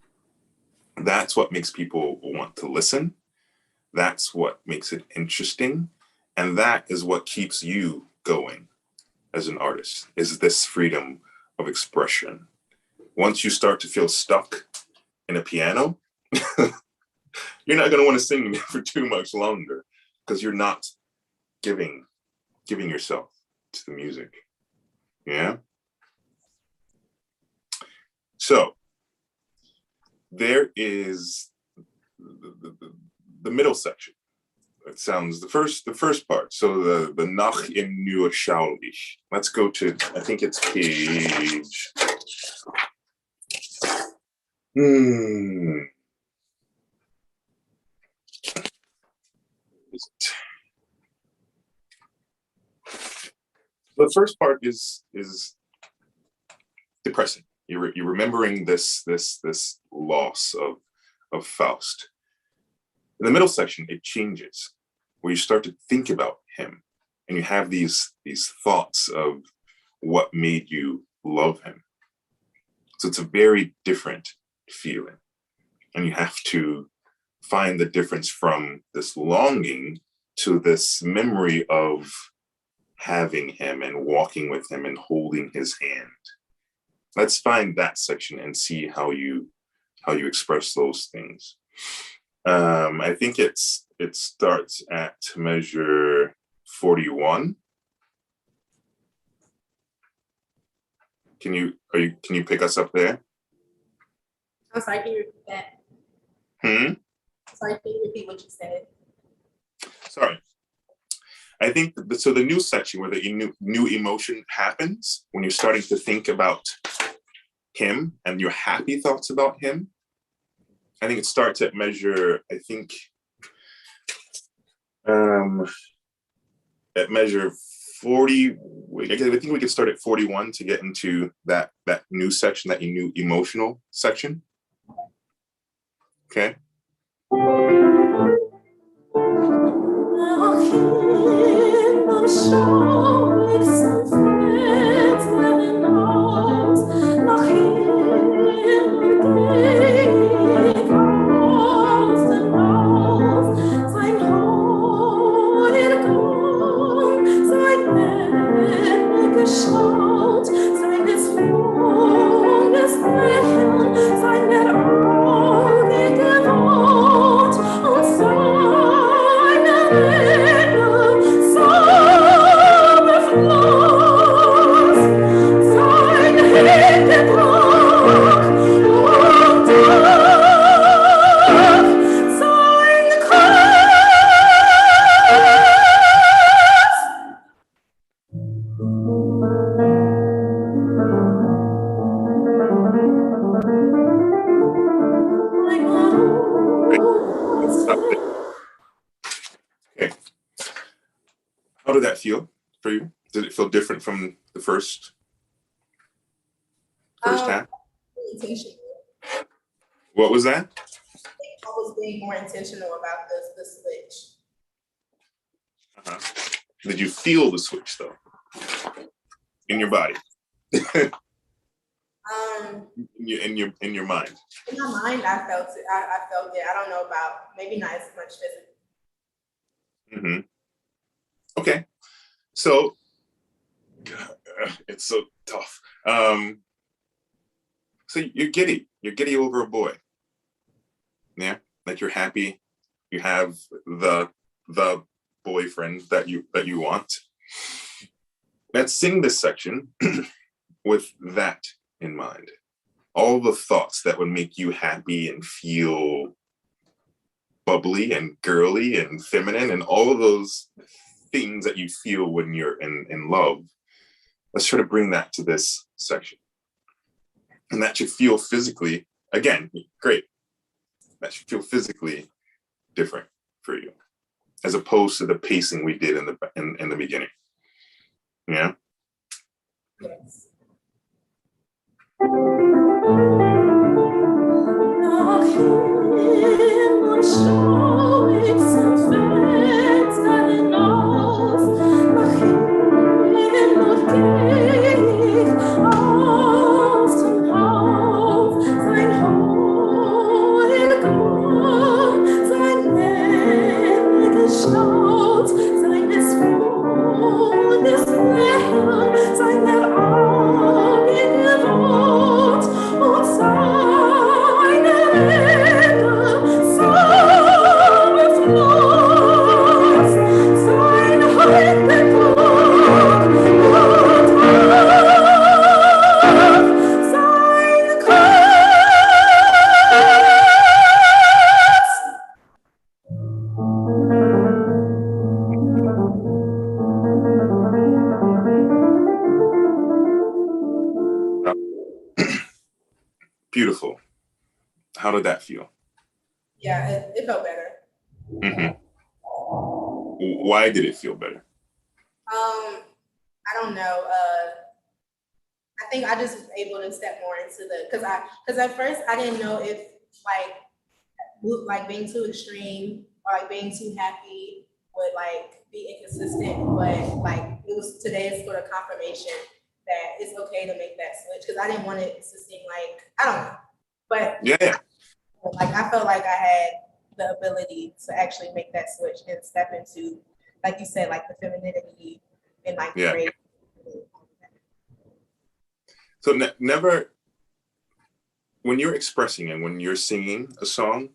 That's what makes people want to listen. That's what makes it interesting. And that is what keeps you going as an artist, is this freedom of expression. Once you start to feel stuck in a piano, you're not going to want to sing for too much longer, because you're not giving yourself to the music. Yeah. So there is the middle section. It sounds the first part. So the Nach im Nur Schaulich. Let's go to, I think it's page. The first part is depressing. You're remembering this loss of Faust. In the middle section, it changes, where you start to think about him, and you have these thoughts of what made you love him. So it's a very different feeling, and you have to find the difference from this longing to this memory of having him and walking with him and holding his hand. Let's find that section and see how you express those things. I think it starts at measure 41. Can you pick us up there? I'm sorry, can you repeat that? Sorry, can you repeat what you said? Sorry. I think so. The new section where the new emotion happens, when you're starting to think about him and your happy thoughts about him. I think it starts at measure, I think, at measure 40. I think we could start at 41 to get into that new section, that new emotional section. Okay. Okay. How did that feel for you? Did it feel different from the first half? Intentional. What was that? I was being more intentional about the switch. Did you feel the switch though? In your body? in your mind? In my mind, I felt it. I felt it. I don't know about, maybe not as much physically. Okay. So it's so tough. So you're giddy over a boy. Yeah, like you're happy. You have the boyfriend that you want. Let's sing this section with that in mind. All the thoughts that would make you happy and feel bubbly and girly and feminine and all of those things that you feel when you're in love. Let's try to bring that to this section. And that should feel physically, again, great. That should feel physically different for you, as opposed to the pacing we did in the beginning. Yeah. Yes. Beautiful. How did that feel? Yeah, it felt better. Mm-hmm. Why did it feel better? I don't know. I think I just was able to step more into because at first I didn't know if like being too extreme or like being too happy would like be inconsistent, but like today's sort of confirmation that it's okay to make that switch, because I didn't want it to seem like, I don't know, but Yeah. like I felt like I had the ability to actually make that switch and step into, like you said, like the femininity and like the grace. So never, when you're expressing and when you're singing a song,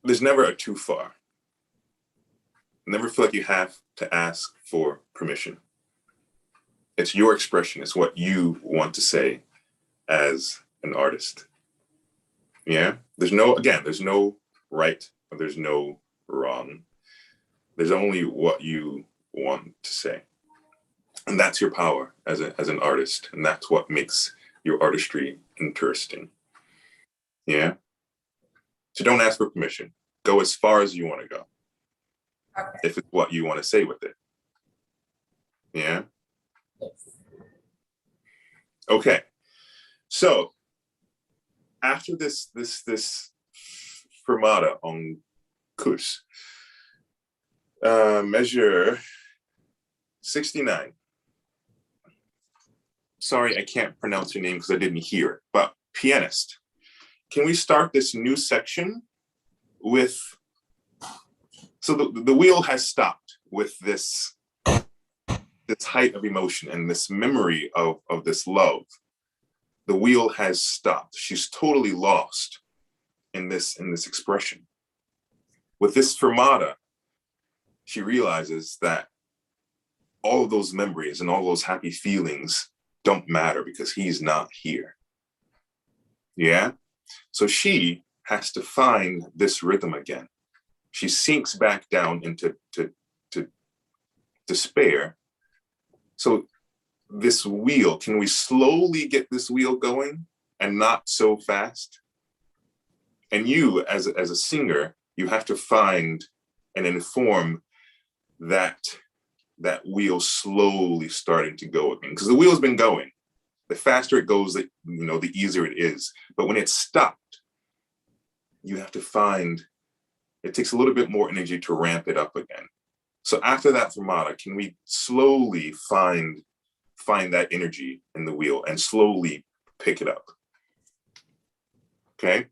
there's never a too far. Never feel like you have to ask for permission. It's your expression. It's what you want to say as an artist. Yeah. There's no right or there's no wrong. There's only what you want to say. And that's your power as an artist. And that's what makes your artistry interesting. Yeah. So don't ask for permission. Go as far as you want to go. Okay. If it's what you want to say with it. Yeah. Yes. Okay. So after this fermata on Kus, measure 69. Sorry, I can't pronounce your name because I didn't hear it, but pianist. Can we start this new section with, so the wheel has stopped with this height of emotion and this memory of this love. The wheel has stopped. She's totally lost in this expression. With this fermata, she realizes that all of those memories and all those happy feelings don't matter because he's not here. Yeah? So she has to find this rhythm again. She sinks back down into despair. So this wheel, can we slowly get this wheel going and not so fast? And you, as a singer, you have to find and inform that wheel slowly starting to go again, because the wheel's been going. The faster it goes, the easier it is. But when it's stopped, you have to find, it takes a little bit more energy to ramp it up again. So after that fermata, can we slowly find that energy in the wheel and slowly pick it up? Okay.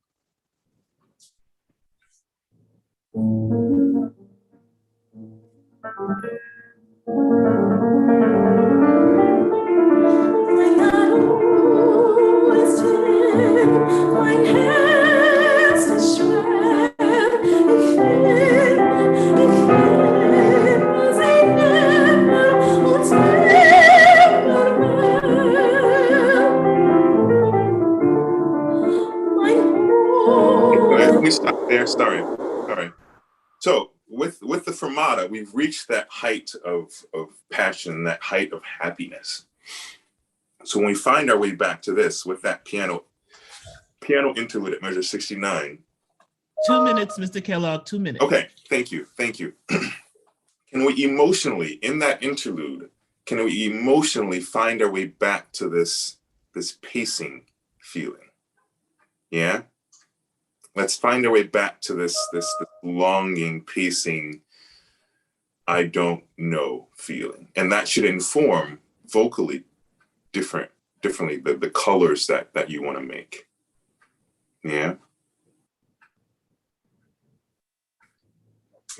Let me stop there. Sorry. So with the fermata, we've reached that height of passion, that height of happiness. So when we find our way back to this with that piano interlude at measure 69. 2 minutes, Mr. Kellogg, 2 minutes. Okay, thank you. Can we emotionally, in that interlude, find our way back to this pacing feeling? Yeah? Let's find our way back to this longing, pacing, I don't know feeling. And that should inform vocally differently the colors that you want to make. Yeah.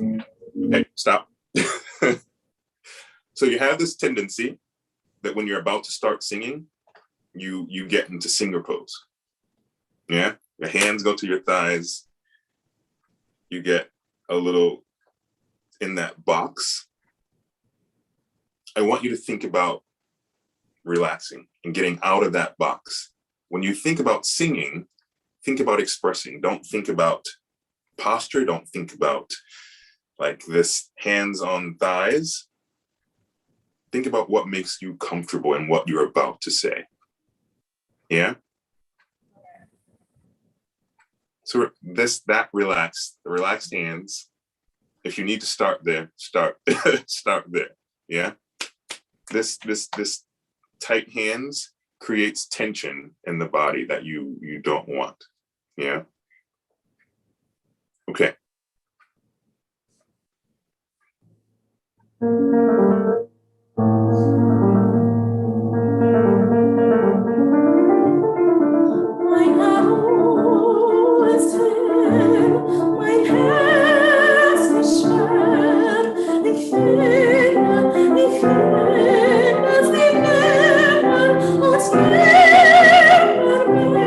Okay, stop. So you have this tendency that when you're about to start singing, you get into singer pose. Yeah, your hands go to your thighs. You get a little in that box. I want you to think about relaxing and getting out of that box. When you think about singing, think about expressing. Don't think about posture. Don't think about like this hands on thighs. Think about what makes you comfortable and what you're about to say. Yeah? So the relaxed hands. If you need to start there, start there. Yeah? This tight hands creates tension in the body that you don't want. Yeah? Okay. Mein Arm ist hin, mein Herz ist schwer. Ich finde sie nimmer und nimmer mehr.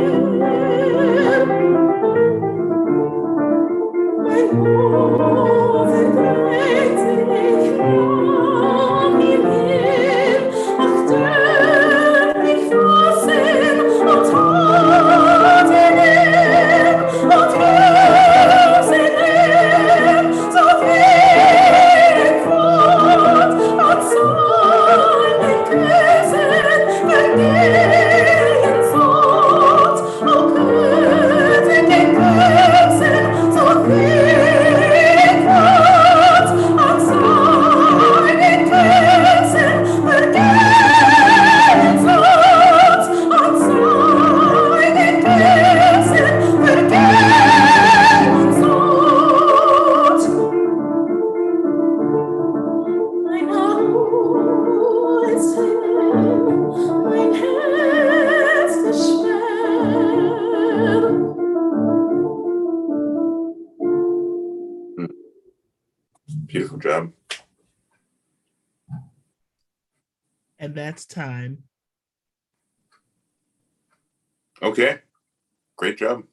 Mein Ofen dreht sich vor ihm hin, ach, darf ich fassen und hat ihn und lösen ihn, so viel fort und seinen Küssen vergehen fort, o göttliche Küssen, so viel fort und seinen Küssen vergehen fort und seinen Küssen vergehen fort. Mein Arm ist hin, mein Herz ist schwer. Beautiful job. And that's time. Okay, great job.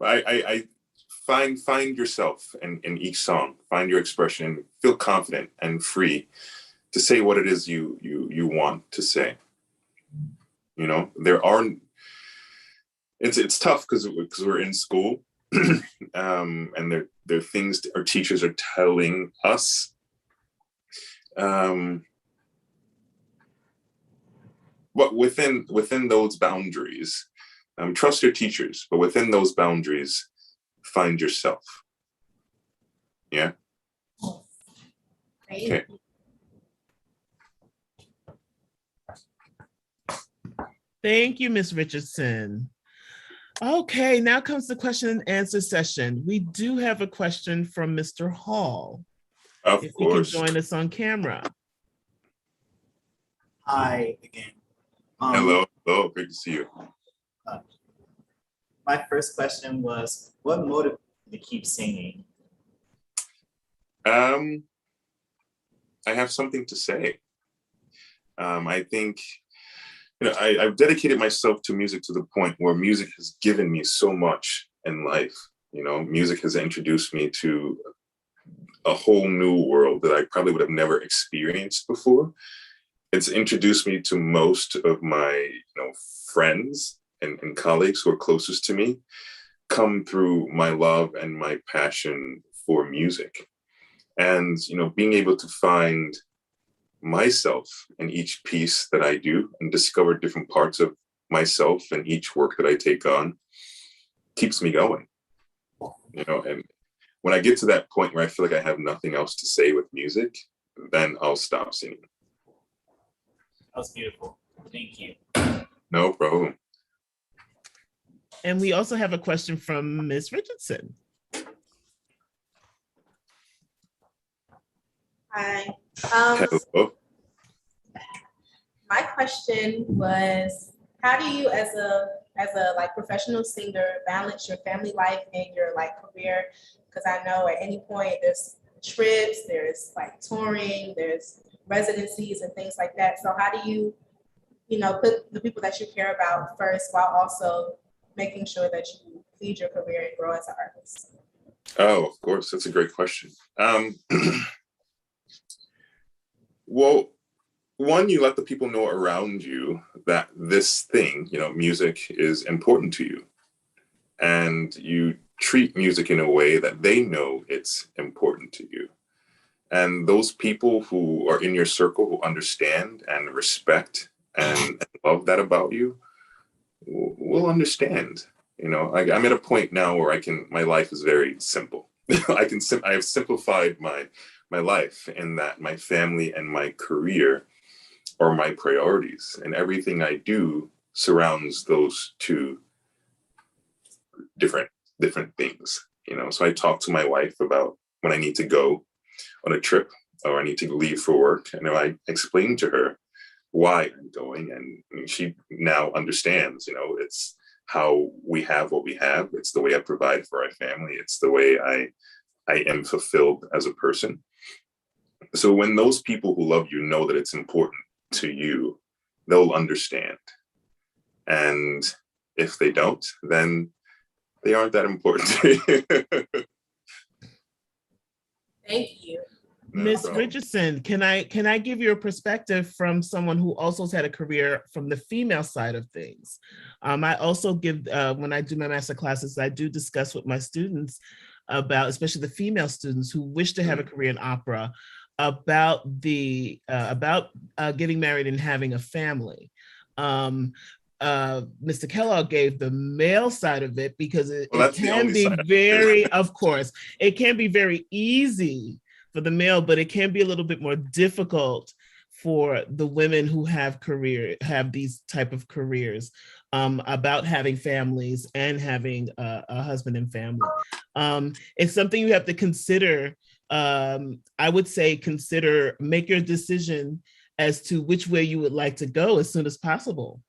I find yourself in each song. Find your expression. Feel confident and free to say what it is you want to say. You know, it's tough because we're in school, and there are things our teachers are telling us. But within those boundaries, trust your teachers, but within those boundaries, find yourself. Yeah? Great. Okay. Thank you, Ms. Richardson. Okay, now comes the question and answer session. We do have a question from Mr. Hall. Of If he can course. join us on camera. Hi again. Hello, great to see you. My first question was, what motivated you to keep singing? I have something to say. I think, I've dedicated myself to music to the point where music has given me so much in life. Music has introduced me to a whole new world that I probably would have never experienced before. It's introduced me to most of my friends and colleagues who are closest to me come through my love and my passion for music. And being able to find myself in each piece that I do and discover different parts of myself in each work that I take on keeps me going, and when I get to that point where I feel like I have nothing else to say with music, then I'll stop singing. That was beautiful. Thank you. No problem. And we also have a question from Ms. Richardson. Hi. Hello. My question was, how do you, as a like professional singer, balance your family life and your like career? Because I know at any point there's trips, there's like touring, there's residencies and things like that. So how do you, put the people that you care about first while also making sure that you feed your career and grow as an artist? Oh, of course. That's a great question. Well, one, you let the people know around you that this thing, music is important to you. And you treat music in a way that they know it's important to you. And those people who are in your circle who understand and respect and love that about you will understand. I'm at a point now where my life is very simple. I have simplified my life in that my family and my career are my priorities, and everything I do surrounds those two different things. So I talk to my wife about when I need to go on a trip or I need to leave for work, and I explain to her why I'm going, and she now understands. It's how we have what we have. It's the way I provide for our family. It's the way I am fulfilled as a person. So when those people who love you know that it's important to you, they'll understand. And if they don't, then they aren't that important to you. Thank you. Ms. Richardson, can I give you a perspective from someone who also has had a career from the female side of things? I also give, when I do my master classes, I do discuss with my students about, especially the female students who wish to have a career in opera, about getting married and having a family. Mr. Kellogg gave the male side of it because it can be very, of course, it can be very easy for the male, but it can be a little bit more difficult for the women who have these type of careers, about having families and having a husband and family. It's something you have to consider. I would say make your decision as to which way you would like to go as soon as possible.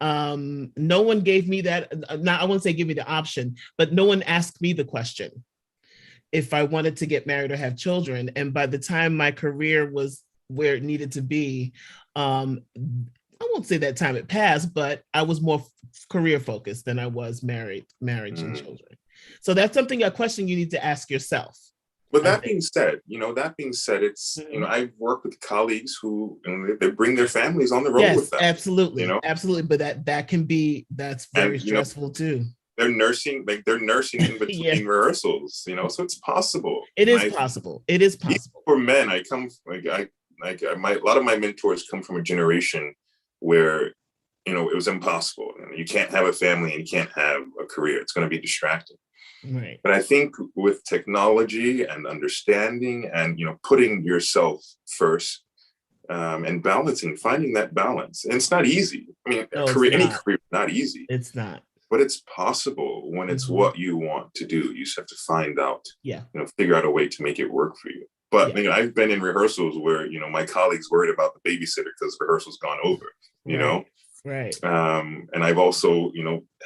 No one gave me that, I won't say give me the option, but no one asked me the question if I wanted to get married or have children. And by the time my career was where it needed to be, I won't say that time had passed, but I was more career focused than I was marriage and children. So that's a question you need to ask yourself. But that being said, it's, I've worked with colleagues who, they bring their families on the road with them. Absolutely. Absolutely. But that's very stressful too. They're nursing in between rehearsals, so it's possible. It is possible. For men, a lot of my mentors come from a generation where, it was impossible. You can't have a family and you can't have a career. It's going to be distracting. Right. But I think with technology and understanding and, putting yourself first, and finding that balance. And it's not easy. I mean, any career is not easy. It's not. But it's possible when it's what you want to do. You just have to find out, figure out a way to make it work for you. But I've been in rehearsals where, my colleagues worried about the babysitter because rehearsal's gone over, Right. And I've also,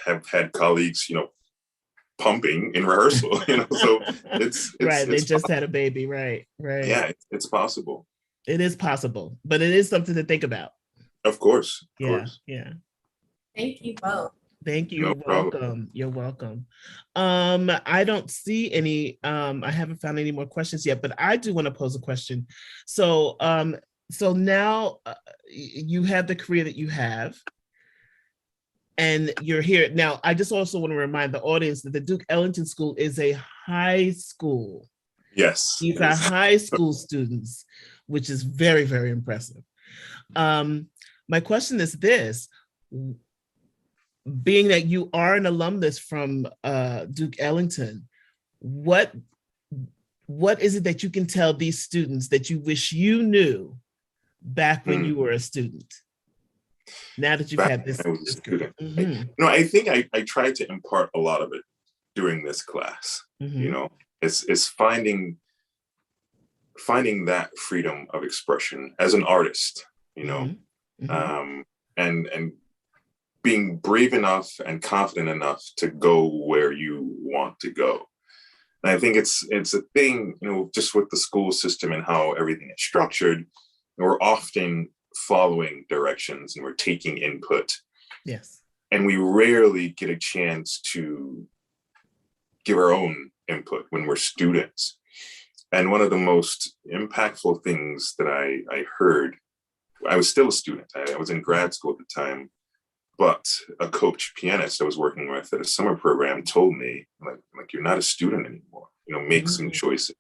have had colleagues, pumping in rehearsal, so it's right. They just had a baby. Right. Yeah, it's possible. It is possible, but it is something to think about. Of course. Yeah. Thank you both. Thank you. You're welcome. I don't see any, I haven't found any more questions yet, but I do want to pose a question. So now you have the career that you have and you're here. Now, I just also want to remind the audience that the Duke Ellington School is a high school. Yes. These are high school students which is very, very impressive. My question is this: being that you are an alumnus from Duke Ellington, what is it that you can tell these students that you wish you knew back when you were a student? Now that you've Back had this, when I was a student. Mhm. No, I think I tried to impart a lot of it during this class. Mhm. You know, it's finding that freedom of expression as an artist, you know, and being brave enough and confident enough to go where you want to go. And I think it's a thing, you know, just with the school system and how everything is structured, we're often following directions and we're taking input. Yes. And we rarely get a chance to give our own input when we're students. And one of the most impactful things that I heard, I was still a student. I was in grad school at the time, but a coach pianist I was working with at a summer program told me, like you're not a student anymore, you know, make some choices.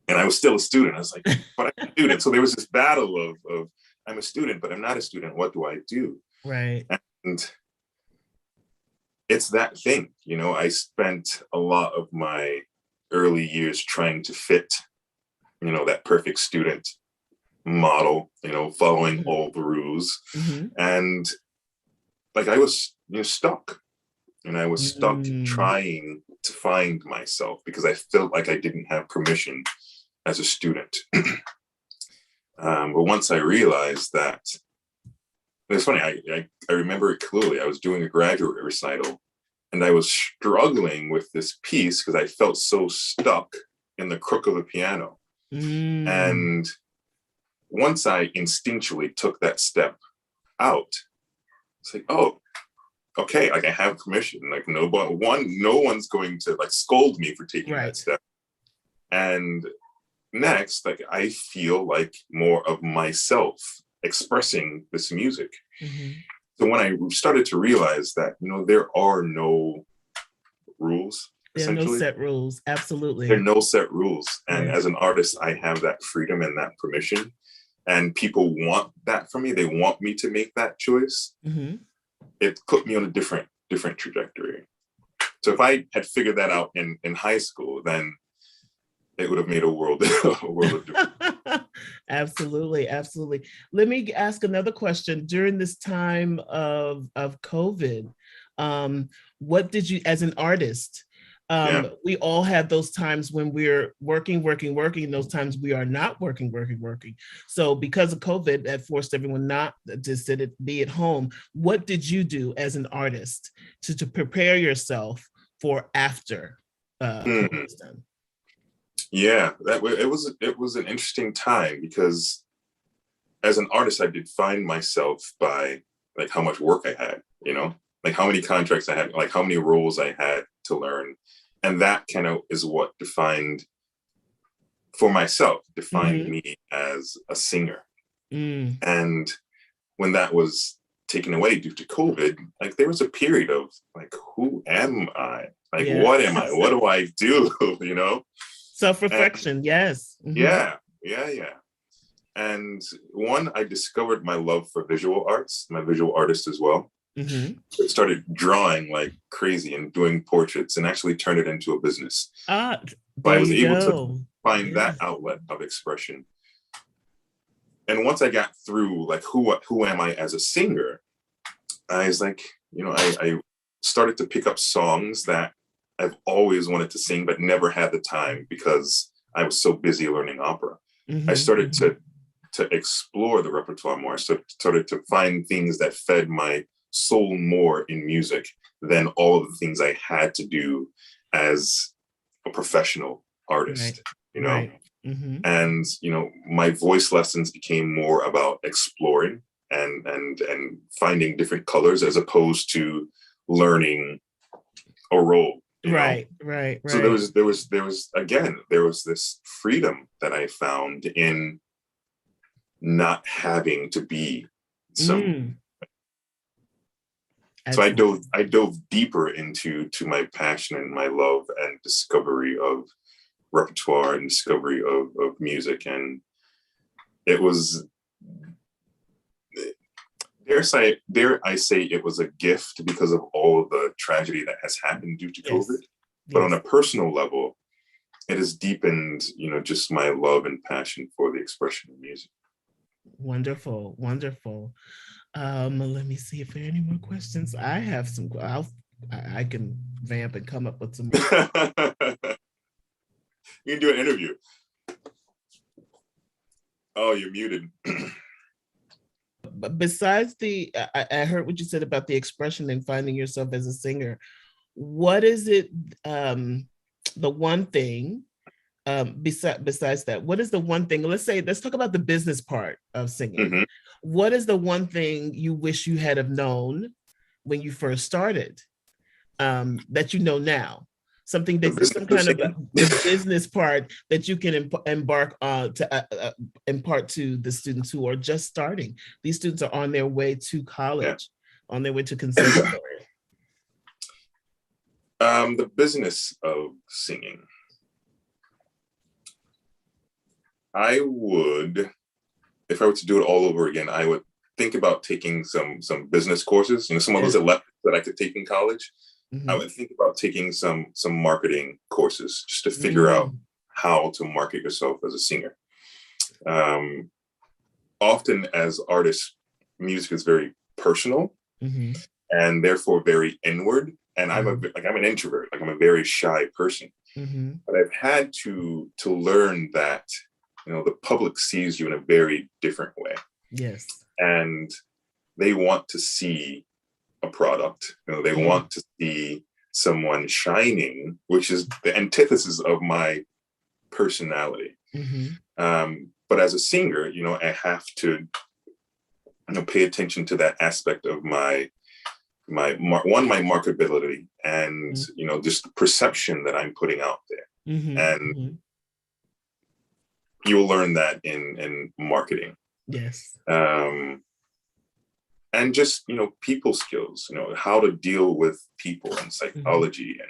And I was still a student. I was like, but I'm a student. So there was this battle of I'm a student, but I'm not a student. What do I do? Right. And it's that thing, you know, I spent a lot of my early years trying to fit, you know, that perfect student model, you know, following all the rules. And like I was, you know, stuck. And I was stuck trying to find myself because I felt like I didn't have permission as a student. But once I realized that, it's funny, I remember it clearly. I was doing a graduate recital and I was struggling with this piece because I felt so stuck in the crook of the piano. And once I instinctually took that step out, it's like, oh, okay, like I have permission. Like no one's going to like scold me for taking that step. And next, like I feel like more of myself expressing this music. So when I started to realize that, you know, there are no rules. There are no set rules. Absolutely. There are no set rules. And as an artist, I have that freedom and that permission. And people want that from me. They want me to make that choice. It put me on a different trajectory. So if I had figured that out in high school, then it would have made a world of difference. Absolutely. Let me ask another question. During this time of COVID, what did you, as an artist, we all have those times when we're working, those times we are not working. So because of COVID, that forced everyone not to be at home. What did you do as an artist to prepare yourself for after COVID was done? Yeah, it was an interesting time because as an artist, I did find myself by like how much work I had, you know, like how many contracts I had, like how many roles I had to learn. And that kind of is what defined me as a singer. And when that was taken away due to COVID, like there was a period of like, who am I? Like, what am I? What do I do? You know? Self-reflection, yes. Yeah. And one, I discovered my love for visual arts. I'm a visual artist as well. I started drawing like crazy and doing portraits and actually turned it into a business. But I was able to find that outlet of expression. And once I got through like who am I as a singer, I was like, you know, I started to pick up songs that I've always wanted to sing, but never had the time because I was so busy learning opera. I started to explore the repertoire more. I started to find things that fed my soul more in music than all of the things I had to do as a professional artist, you know? And, you know, my voice lessons became more about exploring and finding different colors as opposed to learning a role. Right. So there was this freedom that I found in not having to be some. So I dove deeper into my passion and my love and discovery of repertoire and discovery of music. And it was, dare I say it was a gift because of all of the tragedy that has happened due to COVID. But on a personal level, it has deepened, just my love and passion for the expression of music. Wonderful, wonderful. Let me see if there are any more questions. I have some. I can vamp and come up with some more. You can do an interview. Oh, you're muted. But besides I heard what you said about the expression and finding yourself as a singer. What is it? The one thing. Besides that, what is the one thing? Let's talk about the business part of singing. Mm-hmm. What is the one thing you wish you had have known when you first started, that you know now? Something that some kind of the business part that you can embark on to impart to the students who are just starting. These students are on their way to college, on their way to conservatory. The business of singing. I would, if I were to do it all over again, I would think about taking some business courses. Some of those electives that I could take in college. Mm-hmm. I would think about taking some marketing courses just to figure out how to market yourself as a singer. Often as artists, music is very personal and therefore very inward. And I'm an introvert, I'm a very shy person. But I've had to learn that, the public sees you in a very different way. Yes. And they want to see a product. They want to see someone shining, which is the antithesis of my personality. But as a singer, I have to pay attention to that aspect of my marketability and just the perception that I'm putting out there. And you will learn that in marketing. Yes. And just, people skills, how to deal with people and psychology. And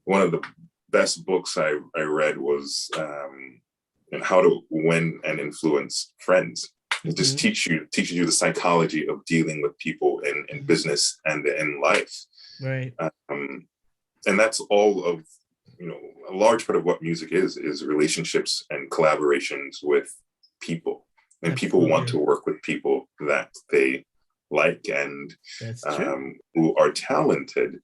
one of the best books I read was How to Win and Influence Friends. It just teaches you the psychology of dealing with people in business and in life. Right. And that's all of, a large part of what music is relationships and collaborations with people. And people want to work with people that they like and who are talented.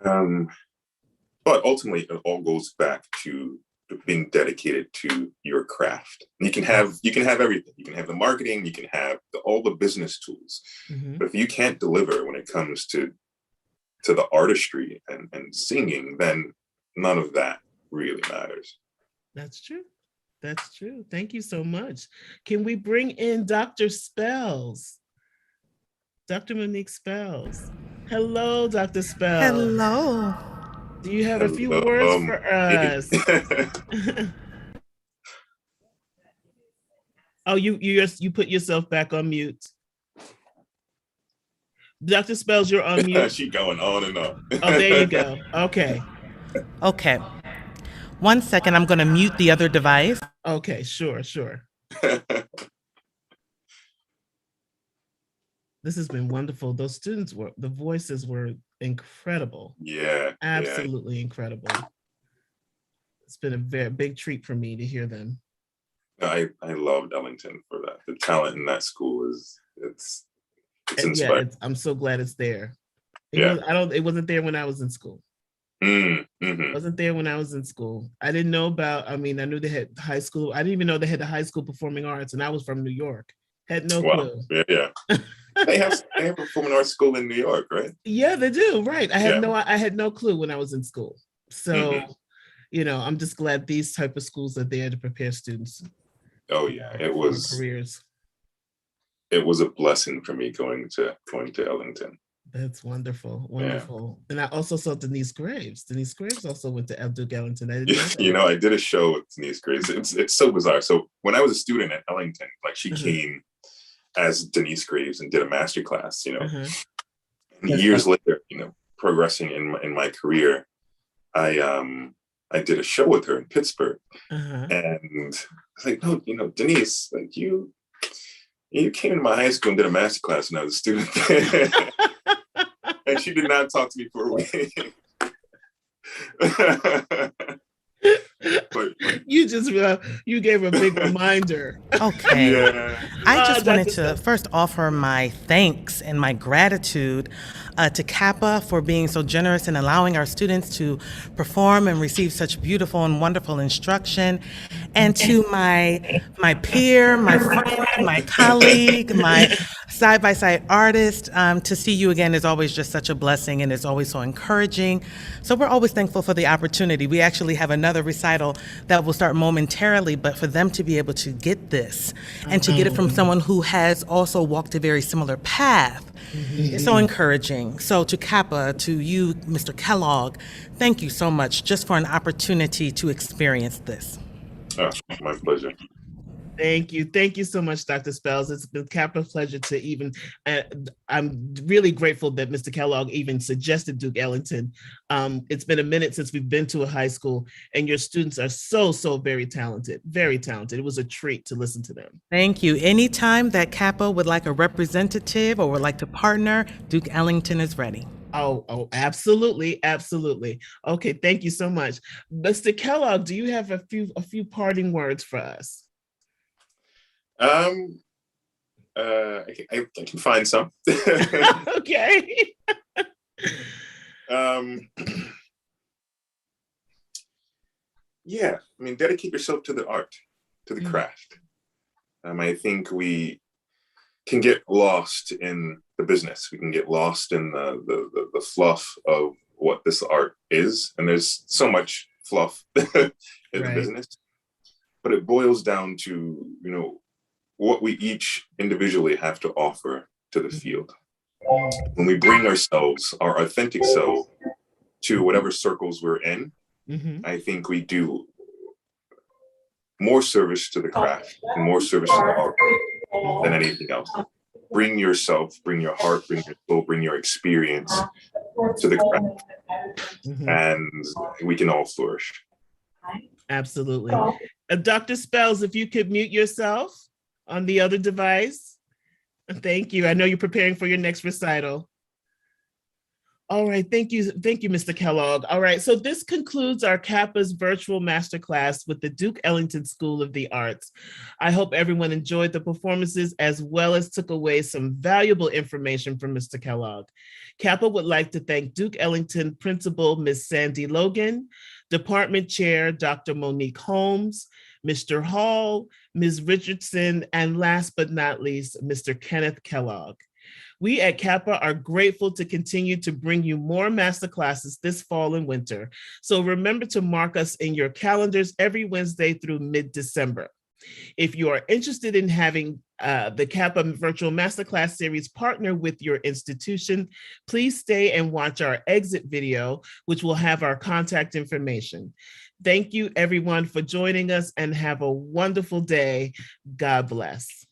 But ultimately, it all goes back to being dedicated to your craft. And you can have everything. You can have the marketing, you can have all the business tools. But if you can't deliver when it comes to the artistry and singing, then none of that really matters. That's true. That's true. Thank you so much. Can we bring in Dr. Spells? Dr. Monique Spells. Hello, Dr. Spells. Hello. Do you have a few words for us? Oh, you put yourself back on mute. Dr. Spells, you're on mute. She's going on and on. Oh, there you go. Okay. Okay. 1 second, I'm going to mute the other device. Okay, sure. This has been wonderful. Those students the voices were incredible. Yeah. Absolutely incredible. It's been a very big treat for me to hear them. I loved Ellington for that. The talent in that school it's inspiring. Yeah, I'm so glad it's there. It wasn't there when I was in school. It wasn't there when I was in school. I didn't know about, I knew they had high school. I didn't even know they had the high school performing arts, and I was from New York. Had no clue. Yeah. They have performing arts school in New York, right? Yeah, they do. Right. I had no clue when I was in school. So, I'm just glad these type of schools are there to prepare students. Oh yeah, it was careers. It was a blessing for me going to Ellington. That's wonderful. Wonderful. Yeah. And I also saw Denise Graves. Denise Graves also went to Duke Ellington. I didn't know that. I did a show with Denise Graves. It's so bizarre. So when I was a student at Ellington, she came as Denise Graves and did a masterclass, And years later, progressing in my career, I I did a show with her in Pittsburgh. Uh-huh. And I was like, no, Denise, like you came to my high school and did a masterclass when I was a student. And she did not talk to me for a week. But you gave a big reminder. Okay. yeah. I just wanted Dr. to first offer my thanks and my gratitude to CAAPA for being so generous in allowing our students to perform and receive such beautiful and wonderful instruction, and to my peer, my friend, my colleague, my side-by-side artist. To see you again is always just such a blessing, and it's always so encouraging. So we're always thankful for the opportunity. We actually have another recital that will start momentarily, but for them to be able to get this and to get it from someone who has also walked a very similar path is so encouraging. So to CAAPA, to you, Mr. Kellogg, thank you so much just for an opportunity to experience this. Oh, my pleasure. Thank you. Thank you so much, Dr. Spells. It's been a pleasure to even, I'm really grateful that Mr. Kellogg even suggested Duke Ellington. It's been a minute since we've been to a high school, and your students are so very talented, very talented. It was a treat to listen to them. Thank you. Anytime that CAAPA would like a representative or would like to partner, Duke Ellington is ready. Oh, absolutely. Absolutely. Okay. Thank you so much. Mr. Kellogg, do you have a few parting words for us? I can find some. Okay. Yeah, I mean, dedicate yourself to the art, to the craft. I think we can get lost in the business. We can get lost in the fluff of what this art is. And there's so much fluff in the business, but it boils down to, what we each individually have to offer to the field. When we bring ourselves, our authentic self, to whatever circles we're in, I think we do more service to the craft and more service to the art than anything else. Bring yourself, bring your heart, bring your soul, bring your experience to the craft, and we can all flourish. Absolutely. Dr. Spells, if you could mute yourself on the other device. Thank you. I know you're preparing for your next recital. All right. Thank you. Thank you, Mr. Kellogg. All right. So this concludes our CAAPA's virtual masterclass with the Duke Ellington School of the Arts. I hope everyone enjoyed the performances as well as took away some valuable information from Mr. Kellogg. CAAPA would like to thank Duke Ellington Principal, Ms. Sandy Logan, Department Chair, Dr. Monique Holmes, Mr. Hall, Ms. Richardson, and last but not least, Mr. Kenneth Kellogg. We at CAAPA are grateful to continue to bring you more masterclasses this fall and winter. So remember to mark us in your calendars every Wednesday through mid-December. If you are interested in having the CAAPA Virtual Masterclass Series partner with your institution, please stay and watch our exit video, which will have our contact information. Thank you, everyone, for joining us, and have a wonderful day. God bless.